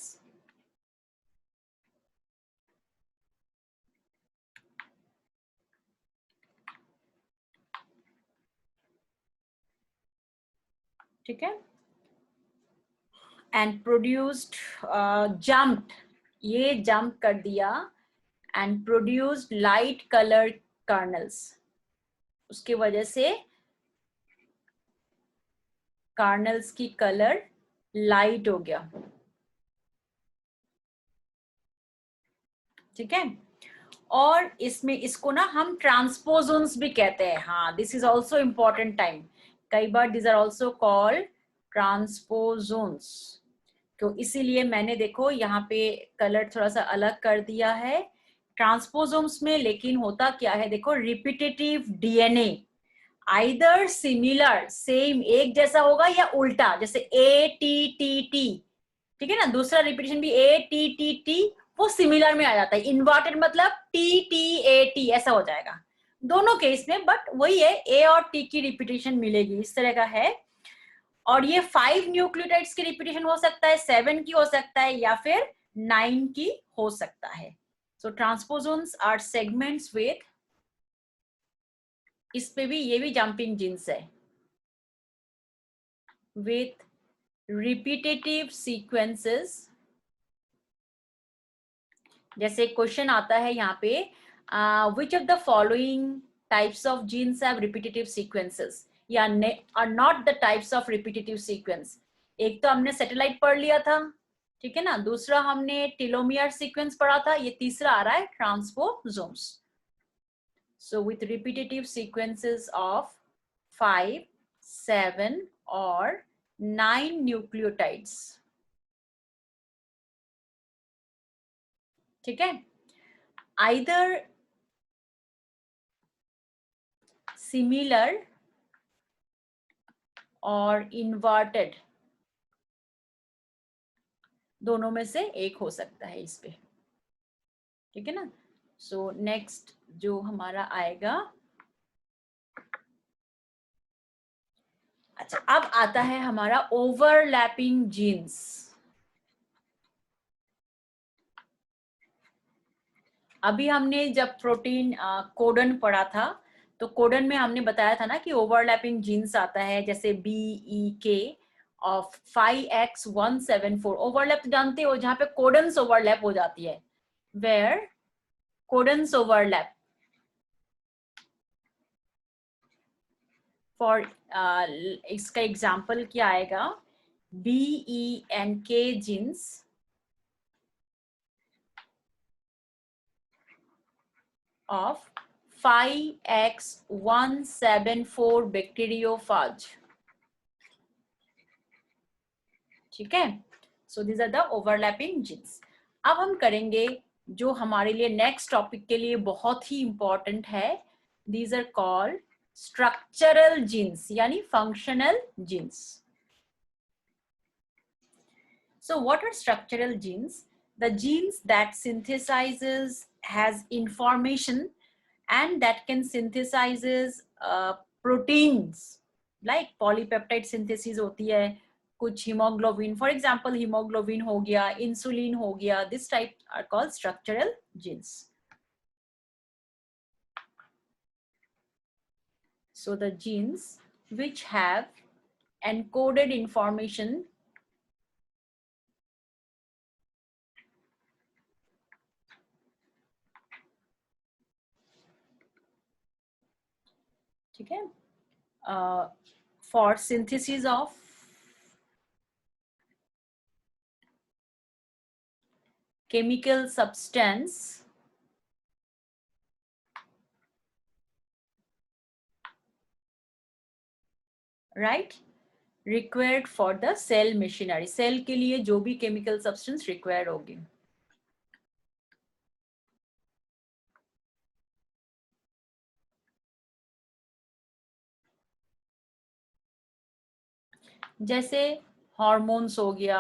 ठीक है, and produced jumped, ये jump कर दिया and produced light colored kernels, उसके वजह से kernels की कलर लाइट हो गया। ठीक है, और इसमें इसको ना हम ट्रांसपोजोन्स भी कहते हैं। हाँ, this is also important time, कई बार this are also called transposons. तो इसीलिए मैंने देखो यहाँ पे कलर थोड़ा सा अलग कर दिया है ट्रांसपोजोम्स में। लेकिन होता क्या है देखो, repetitive DNA either similar, same एक जैसा होगा, या उल्टा, जैसे ए टी टी टी, ठीक है ना, दूसरा रिपीटेशन भी ए टी टी टी, वो सिमिलर में आ जाता है। इन्वर्टेड मतलब टी टी ए टी ऐसा हो जाएगा दोनों केस में, बट वही है, ए और टी की रिपीटेशन मिलेगी, इस तरह का है। और ये 5 न्यूक्लियोटाइड्स की रिपीटेशन हो सकता है, 7 की हो सकता है, या फिर 9 की हो सकता है। So transposons are segments with, इस पे भी ये भी जंपिंग जीन्स है, with repetitive sequences. जैसे क्वेश्चन आता है यहाँ पे, which of the following types of genes have repetitive sequences या are not the types of repetitive sequence. एक तो हमने सैटेलाइट पढ़ लिया था, ठीक है ना, दूसरा हमने टेलोमियर सीक्वेंस पढ़ा था, ये तीसरा आ रहा है ट्रांसपोसोम्स. So with repetitive sequences of 5, 7 or 9 nucleotides. ठीक है, either similar or inverted, दोनों में से एक हो सकता है इस पे, ठीक है ना. सो नेक्स्ट जो हमारा आएगा, अच्छा अब आता है हमारा ओवरलैपिंग जीन्स. अभी हमने जब प्रोटीन कोडन पढ़ा था, तो कोडन में हमने बताया था ना कि ओवरलैपिंग जीन्स आता है, जैसे BEK ऑफ 5X174. ओवरलैप जानते हो, जहां पे कोडन्स ओवरलैप हो जाती है, वेयर कोडन्स ओवरलैप. फॉर इसका एग्जाम्पल क्या आएगा, BENK genes of 5X174 bacteriophage. ठीक है, so these are the overlapping genes. अब हम करेंगे जो हमारे लिए नेक्स्ट टॉपिक के लिए बहुत ही इंपॉर्टेंट है, these are called structural genes यानी functional genes. So what are structural genes? The genes that synthesizes has information and that can synthesizes proteins, like polypeptide synthesis होती है, कुछ hemoglobin, for example hemoglobin हो गया, insulin हो गया, this type are called structural genes. So the genes which have encoded information ठीक है, for synthesis of chemical substance right required for the cell machinery. Cell के लिए जो भी chemical substance required होगी, जैसे हार्मोन्स हो गया,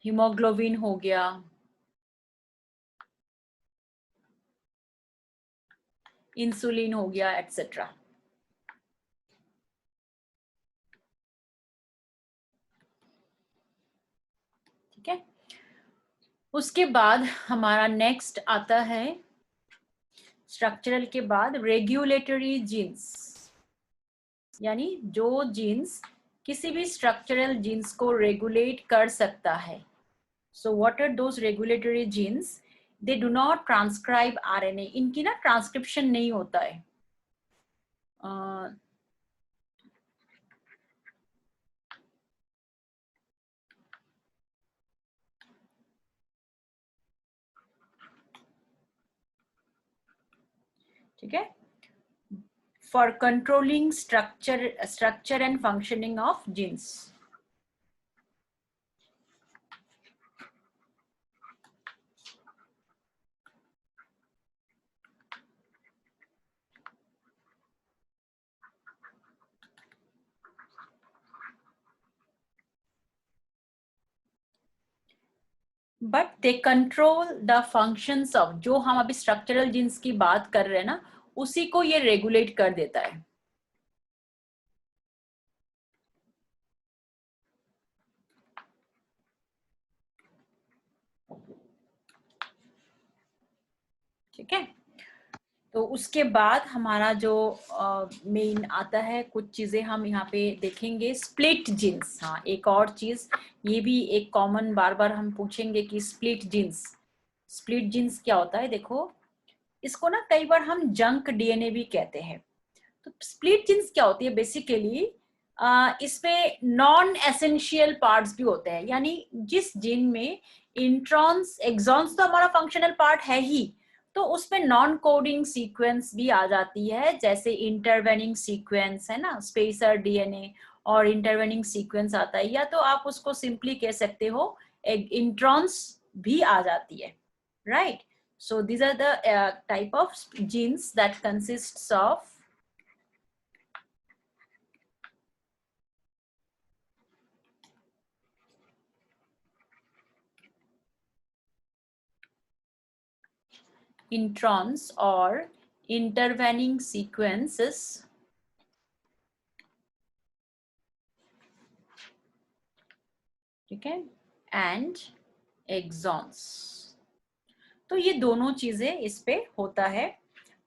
हीमोग्लोबिन हो गया, इंसुलिन हो गया, एक्सेट्रा. ठीक है, उसके बाद हमारा नेक्स्ट आता है स्ट्रक्चरल के बाद रेगुलेटरी जीन्स, यानी जो जीन्स किसी भी स्ट्रक्चरल जीन्स को रेगुलेट कर सकता है. So what are those regulatory genes? They do not transcribe RNA. इनकी ना ट्रांसक्रिप्शन नहीं होता है. ठीक है, for controlling structure and functioning of genes. But they control the functions of, जो हम अभी structural genes की बात कर रहे हैं ना, उसी को ये regulate कर देता है. ठीक है। तो उसके बाद हमारा जो मेन आता है, कुछ चीजें हम यहाँ पे देखेंगे, स्प्लिट जीन्स। हाँ, एक और चीज, ये भी एक कॉमन बार बार हम पूछेंगे कि स्प्लिट जीन्स, स्प्लिट जीन्स क्या होता है। देखो, इसको ना कई बार हम जंक डीएनए भी कहते हैं। तो स्प्लिट जीन्स क्या होती है बेसिकली, इसमें नॉन एसेंशियल पार्ट्स भी होते हैं, यानी जिस जीन में इंट्रॉन्स एक्सॉन्स तो हमारा फंक्शनल पार्ट है ही, तो उसमें नॉन कोडिंग सीक्वेंस भी आ जाती है, जैसे इंटरवेनिंग सीक्वेंस है ना, स्पेसर डीएनए और इंटरवेनिंग सीक्वेंस आता है, या तो आप उसको सिंपली कह सकते हो इंट्रॉन्स भी आ जाती है, right. So these are the type of genes that consists of introns or intervening sequences ठीक है, एंड एक्सॉन्स। तो ये दोनों चीजें इस पे होता है,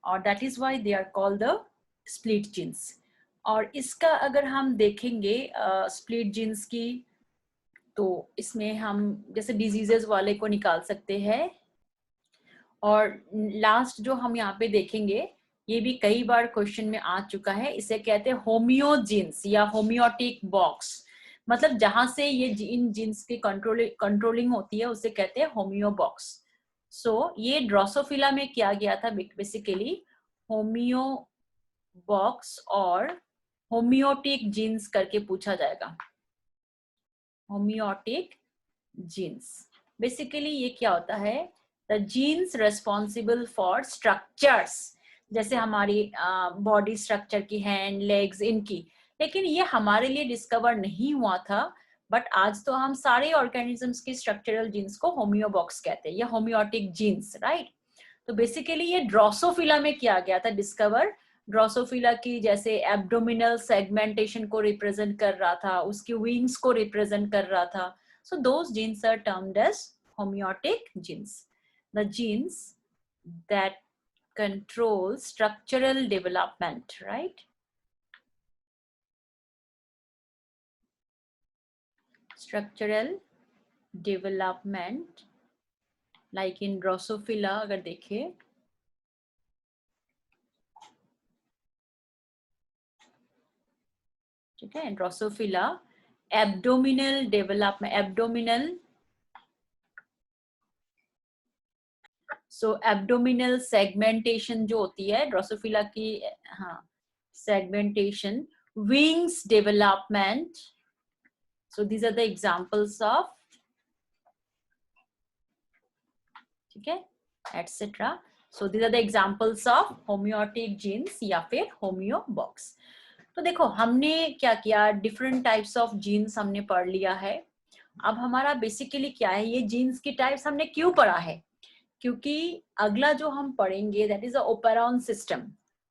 और that is why they are called the split genes. और इसका अगर हम देखेंगे स्प्लिट जीन्स की, तो इसमें हम जैसे डिजीजेस वाले को निकाल सकते हैं, और लास्ट जो हम यहाँ पे देखेंगे, ये भी कई बार क्वेश्चन में आ चुका है, इसे कहते हैं होम्योजीन्स या होम्योटिक बॉक्स। मतलब जहां से ये इन जीन्स की कंट्रोलिंग होती है उसे कहते हैं होम्यो बॉक्स। सो ये ड्रोसोफिला में किया गया था बेसिकली, होम्यो बॉक्स और होम्योटिक जीन्स करके पूछा जाएगा। होम्योटिक जीन्स बेसिकली ये क्या होता है, the genes responsible for structures, जैसे हमारी बॉडी स्ट्रक्चर की, हैंड लेग्स इनकी। लेकिन ये हमारे लिए डिस्कवर नहीं हुआ था, बट आज तो हम सारे ऑर्गेनिजम्स की स्ट्रक्चरल जीन्स को होम्योबॉक्स कहते हैं या होम्योटिक जीन्स, राइट। तो बेसिकली ये ड्रोसोफिला में किया गया था डिस्कवर। ड्रोसोफिला की जैसे एब्डोमिनल सेगमेंटेशन को रिप्रेजेंट कर रहा था, उसकी विंग्स को रिप्रेजेंट कर रहा था। So those genes are termed as homeotic genes. The genes that control structural development, right? Structural development, like in Drosophila अगर देखें, ठीक है, Drosophila abdominal development, abdominal, so abdominal segmentation जो होती है ड्रोसोफिला की, हाँ, segmentation, wings development. So these are the examples of, ठीक है, etc. So these are the examples of homeotic genes या फिर होम्योबॉक्स। तो देखो हमने क्या किया, डिफरेंट टाइप्स ऑफ जीन्स हमने पढ़ लिया है। अब हमारा बेसिकली क्या है, ये जीन्स की टाइप्स हमने क्यों पढ़ा है, क्योंकि अगला जो हम पढ़ेंगे that is a operon system.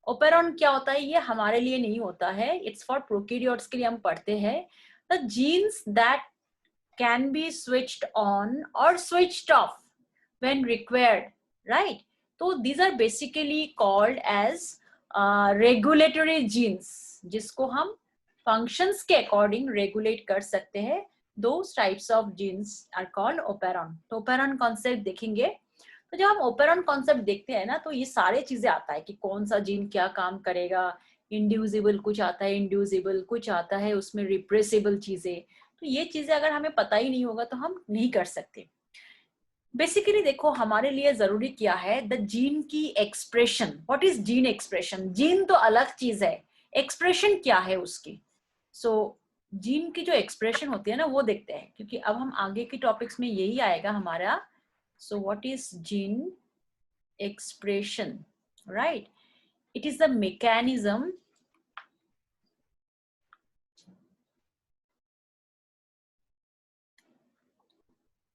Operon क्या होता है, ये हमारे लिए नहीं होता है, इट्स फॉर प्रोकैरियोट्स के लिए हम पढ़ते हैं। The genes that can be switched on और switched off when required, right? So these are basically called as regulatory genes, जिसको हम functions के according regulate कर सकते हैं। Those types of genes are called operon. तो operon concept देखेंगे, तो जब हम operon concept देखते हैं ना, तो ये सारे चीजें आता है कि कौन सा जीन क्या काम करेगा, इंड्यूसिबल कुछ आता है, इंड्यूसिबल कुछ आता है, उसमें रिप्रेसिबल चीजें। तो ये चीजें अगर हमें पता ही नहीं होगा तो हम नहीं कर सकते। बेसिकली देखो हमारे लिए जरूरी क्या है, द जीन की expression. What is gene expression, gene तो अलग चीज है, एक्सप्रेशन क्या है उसकी। सो जीन की जो एक्सप्रेशन होती है ना वो देखते हैं, क्योंकि अब हम आगे के टॉपिक्स में यही आएगा हमारा। So what is gene expression, right. It is the mechanism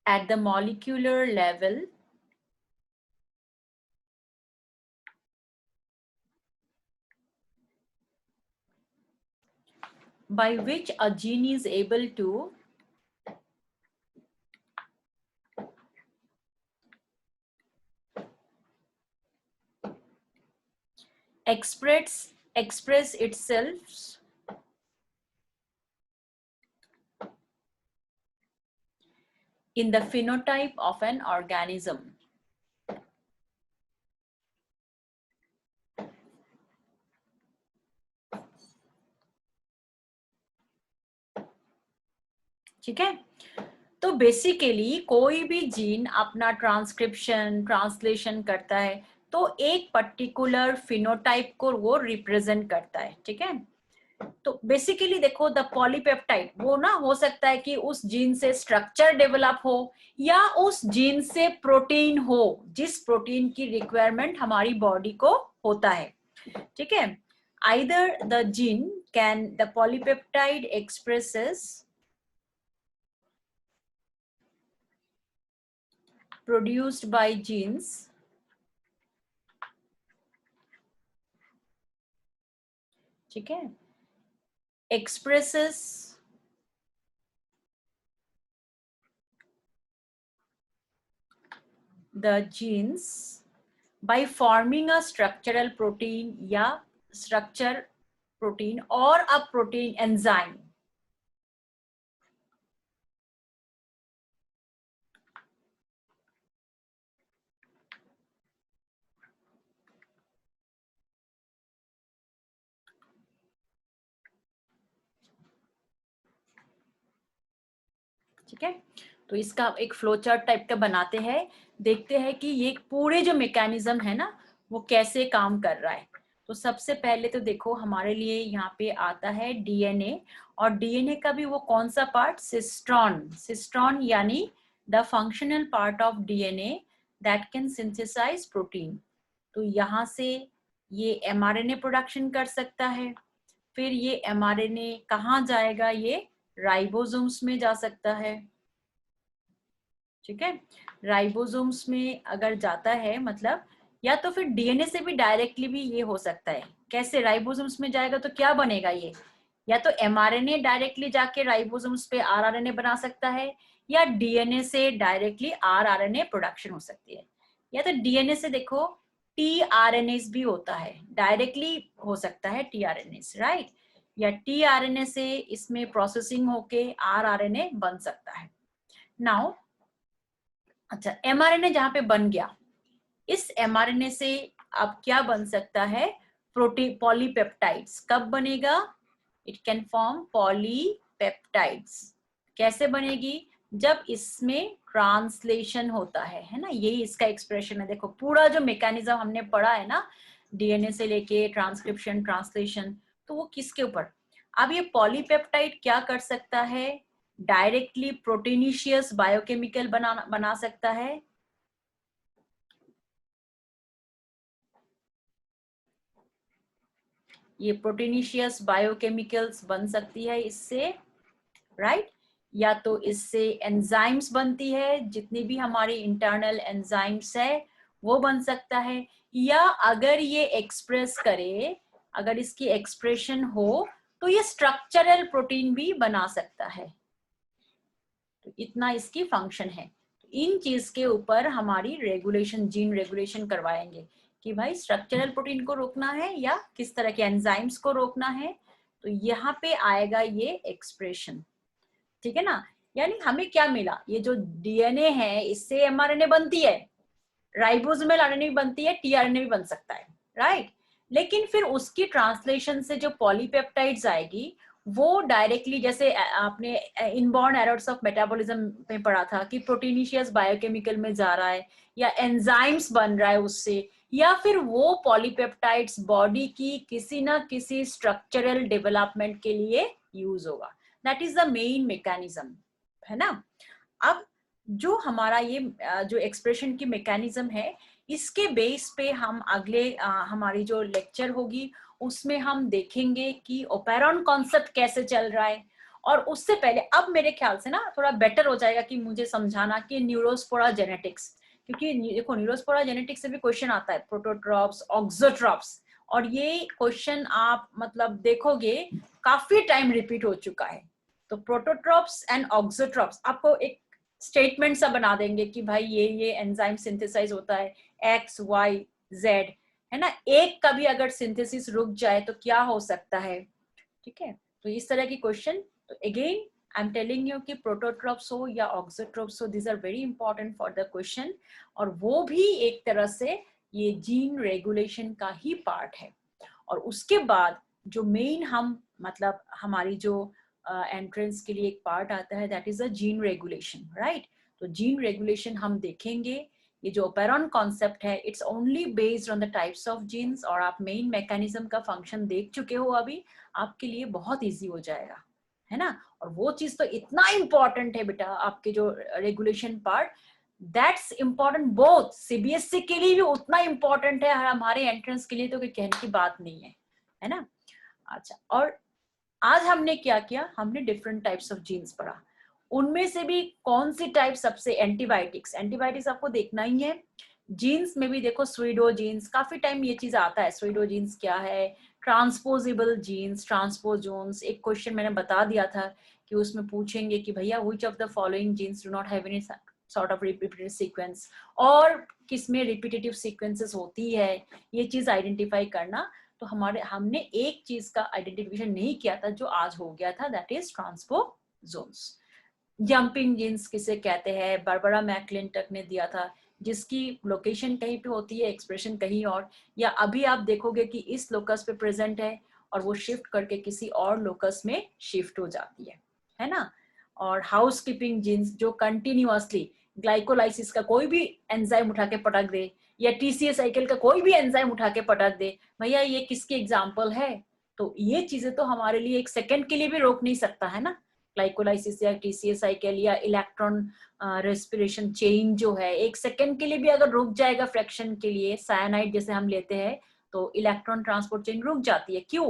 at the molecular level by which a gene is able to express itself in the phenotype of an organism. ठीक है, तो बेसिकली कोई भी gene अपना transcription translation करता है तो एक पर्टिकुलर फिनोटाइप को वो रिप्रेजेंट करता है। ठीक है, तो बेसिकली देखो द पॉलीपेप्टाइड वो ना हो सकता है कि उस जीन से स्ट्रक्चर डेवलप हो या उस जीन से प्रोटीन हो जिस प्रोटीन की रिक्वायरमेंट हमारी बॉडी को होता है। ठीक है, either the gene can the polypeptide expresses produced by genes ठीक है expresses the genes by forming a structural protein या structure protein or a protein enzyme। ठीक है, तो इसका एक फ्लो चार्ट टाइप का बनाते हैं, देखते हैं कि ये पूरे जो मैकेनिज्म है ना वो कैसे काम कर रहा है। तो सबसे पहले तो देखो हमारे लिए यहाँ पे आता है डीएनए, और डीएनए का भी वो कौन सा पार्ट, सिस्ट्रॉन। सिस्ट्रॉन यानी the functional part of DNA that can synthesise protein. तो यहाँ से ये एमआरएनए प्रोडक्शन कर सकता है, फिर ये एमआरएनए कहाँ जाएगा, ये राइबोसोम्स में जा सकता है। ठीक है, राइबोसोम्स में अगर जाता है मतलब या तो फिर डीएनए से भी डायरेक्टली भी ये हो सकता है। कैसे, राइबोसोम्स में जाएगा तो क्या बनेगा ये, या तो एमआरएनए डायरेक्टली जाके राइबोसोम्स पे आरआरएनए बना सकता है, या डीएनए से डायरेक्टली आरआरएनए प्रोडक्शन हो सकती है, या तो डीएनए से देखो टीआरएनएस भी होता है, डायरेक्टली हो सकता है टीआरएनएस, राइट, या टीआरएनए से इसमें प्रोसेसिंग होके आरआरएनए बन सकता है। नाउ अच्छा, एमआरएनए जहां पे बन गया, इस एमआरएनए से अब क्या बन सकता है, प्रोटीन पॉलीपेप्टाइड्स। कब बनेगा, इट कैन फॉर्म पॉलीपेप्टाइड्स। कैसे बनेगी, जब इसमें ट्रांसलेशन होता है ना, यही इसका एक्सप्रेशन है। देखो पूरा जो मैकेनिज्म हमने पढ़ा है ना, डीएनए से लेके ट्रांसक्रिप्शन ट्रांसलेशन, तो वो किसके ऊपर, अब ये पॉलीपेप्टाइड क्या कर सकता है, डायरेक्टली प्रोटीनिशियस बायोकेमिकल बना सकता है, ये प्रोटीनिशियस बायोकेमिकल्स बन सकती है इससे, राइट, या तो इससे एंजाइम्स बनती है, जितनी भी हमारी इंटरनल एंजाइम्स है वो बन सकता है, या अगर ये एक्सप्रेस करे, अगर इसकी एक्सप्रेशन हो तो ये स्ट्रक्चरल प्रोटीन भी बना सकता है। तो इतना इसकी फंक्शन है। इन चीज के ऊपर हमारी रेगुलेशन, जीन रेगुलेशन करवाएंगे कि भाई स्ट्रक्चरल प्रोटीन को रोकना है या किस तरह के एंजाइम्स को रोकना है। तो यहाँ पे आएगा ये एक्सप्रेशन। ठीक है ना, यानी हमें क्या मिला, ये जो डीएनए है इससे एमआरएनए बनती है, राइबोसोमल आरएनए भी बनती है, टीआरएनए भी बन सकता है, राइट, लेकिन फिर उसकी ट्रांसलेशन से जो पॉलीपेप्टाइड्स आएगी वो डायरेक्टली, जैसे आपने इनबॉर्न एरर्स ऑफ मेटाबॉलिज्म में पढ़ा था कि प्रोटीनिशियस बायोकेमिकल में जा रहा है या एंजाइम्स बन रहा है उससे, या फिर वो पॉलीपेप्टाइड्स बॉडी की किसी ना किसी स्ट्रक्चरल डेवलपमेंट के लिए यूज होगा। That is the main mechanism, है ना। अब जो हमारा ये जो एक्सप्रेशन की मैकेनिज्म है, इसके बेस पे हम अगले हमारी जो लेक्चर होगी उसमें हम देखेंगे कि ओपेरॉन कॉन्सेप्ट कैसे चल रहा है। और उससे पहले अब मेरे ख्याल से ना थोड़ा बेटर हो जाएगा कि मुझे समझाना कि न्यूरोस्पोरा जेनेटिक्स, क्योंकि देखो न्यूरोस्पोरा जेनेटिक्स से भी क्वेश्चन आता है, प्रोटोट्रॉप्स ऑक्सोट्रॉप्स, और ये क्वेश्चन आप मतलब देखोगे काफी टाइम रिपीट हो चुका है। तो प्रोटोट्रॉप्स एंड ऑक्सोट्रॉप्स आपको एक स्टेटमेंट सा बना देंगे कि भाई ये एंजाइम सिंथेसाइज होता है एक्स वाई जेड, है ना, एक का भी अगर सिंथेसिस रुक जाए तो क्या हो सकता है, ठीक है। तो इस तरह की क्वेश्चन, तो again I am telling you कि प्रोटोट्रॉप्स हो या ऑक्सोट्रॉप्स हो, this are very important for the question, और वो भी एक तरह से ये जीन रेगुलेशन का ही पार्ट है। और उसके बाद जो मेन हम मतलब हमारी जो एंट्रेंस के लिए एक पार्ट आता है, that is a gene regulation, right. तो जीन रेगुलेशन हम देखेंगे। ये जो ओपेरॉन कॉन्सेप्ट है, it's only based on the types of genes, और आप मेन मैकेनिज्म का फंक्शन देख चुके हो अभी, आपके लिए बहुत इजी हो जाएगा, है ना। और वो चीज तो इतना इंपॉर्टेंट है बेटा, आपके जो regulation part, that's important both CBSE के लिए भी उतना इंपॉर्टेंट है, हमारे एंट्रेंस के लिए तो कोई कहने की बात नहीं है ना। अच्छा, और आज हमने क्या किया, हमने डिफरेंट टाइप्स ऑफ जीन्स पढ़ा, उनमें से भी कौन सी टाइप सबसे, एंटीबायोटिक्स, एंटीबायोटिक्स आपको देखना ही है। जीन्स में भी देखो स्वीडो जीन्स, काफी टाइम ये चीज आता है, स्वीडो जीन्स क्या है, ट्रांसपोजेबल जीन्स, ट्रांसपोजोन्स। एक क्वेश्चन मैंने बता दिया था कि उसमें पूछेंगे कि भैया which of the following genes do not have any sort of repetitive sequence, और किसमें रिपीटेटिव सीक्वेंसेस होती है, ये चीज आइडेंटिफाई करना। तो हमने एक चीज का आइडेंटिफिकेशन नहीं किया था जो आज हो गया था, that is transposons. Jumping genes किसे कहते हैं, बारबरा मैकक्लिंटक ने दिया था, जिसकी लोकेशन कहीं पे होती है, एक्सप्रेशन कहीं और, या अभी आप देखोगे कि इस लोकस पे प्रेजेंट है और वो शिफ्ट करके किसी और लोकस में शिफ्ट हो जाती है ना। और हाउस कीपिंग जीन्स जो कंटिन्यूअसली ग्लाइकोलाइसिस का कोई भी एंजाइम उठा के पटक दे, या टीसीए साइकिल का कोई भी एंजाइम उठा के पटक दे, भैया ये किसकी एग्जाम्पल है। तो ये चीजें तो हमारे लिए एक सेकंड के लिए भी रोक नहीं सकता, है ना। ग्लाइकोलाइसिस या टीसीए साइकिल या इलेक्ट्रॉन रेस्पिरेशन चेन जो है, एक सेकंड के लिए भी अगर रुक जाएगा फ्रैक्शन के लिए, साइनाइड जैसे हम लेते हैं, तो इलेक्ट्रॉन ट्रांसपोर्ट चेन रुक जाती है। क्यों?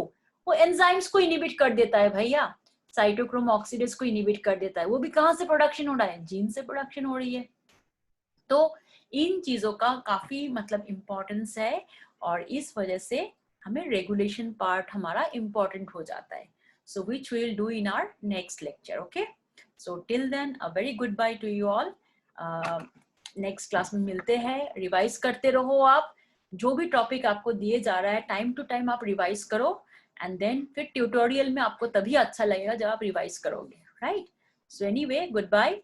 वो एंजाइम्स को इनिबिट कर देता है भैया, साइटोक्रोम ऑक्सीडेज को इनिबिट कर देता है। वो भी कहाँ से प्रोडक्शन हो रहा है, जीन से प्रोडक्शन हो रही है। तो इन चीजों का काफी मतलब इम्पोर्टेंस है, और इस वजह से हमें रेगुलेशन पार्ट हमारा इम्पोर्टेंट हो जाता है। So which we'll do in our next lecture, okay? So till then, a very goodbye to you all. Next class में मिलते हैं, रिवाइज करते रहो आप, जो भी टॉपिक आपको दिए जा रहा है टाइम टू टाइम आप रिवाइज करो, एंड देन फिर ट्यूटोरियल में आपको तभी अच्छा लगेगा जब आप रिवाइज करोगे, right? So anyway, good bye.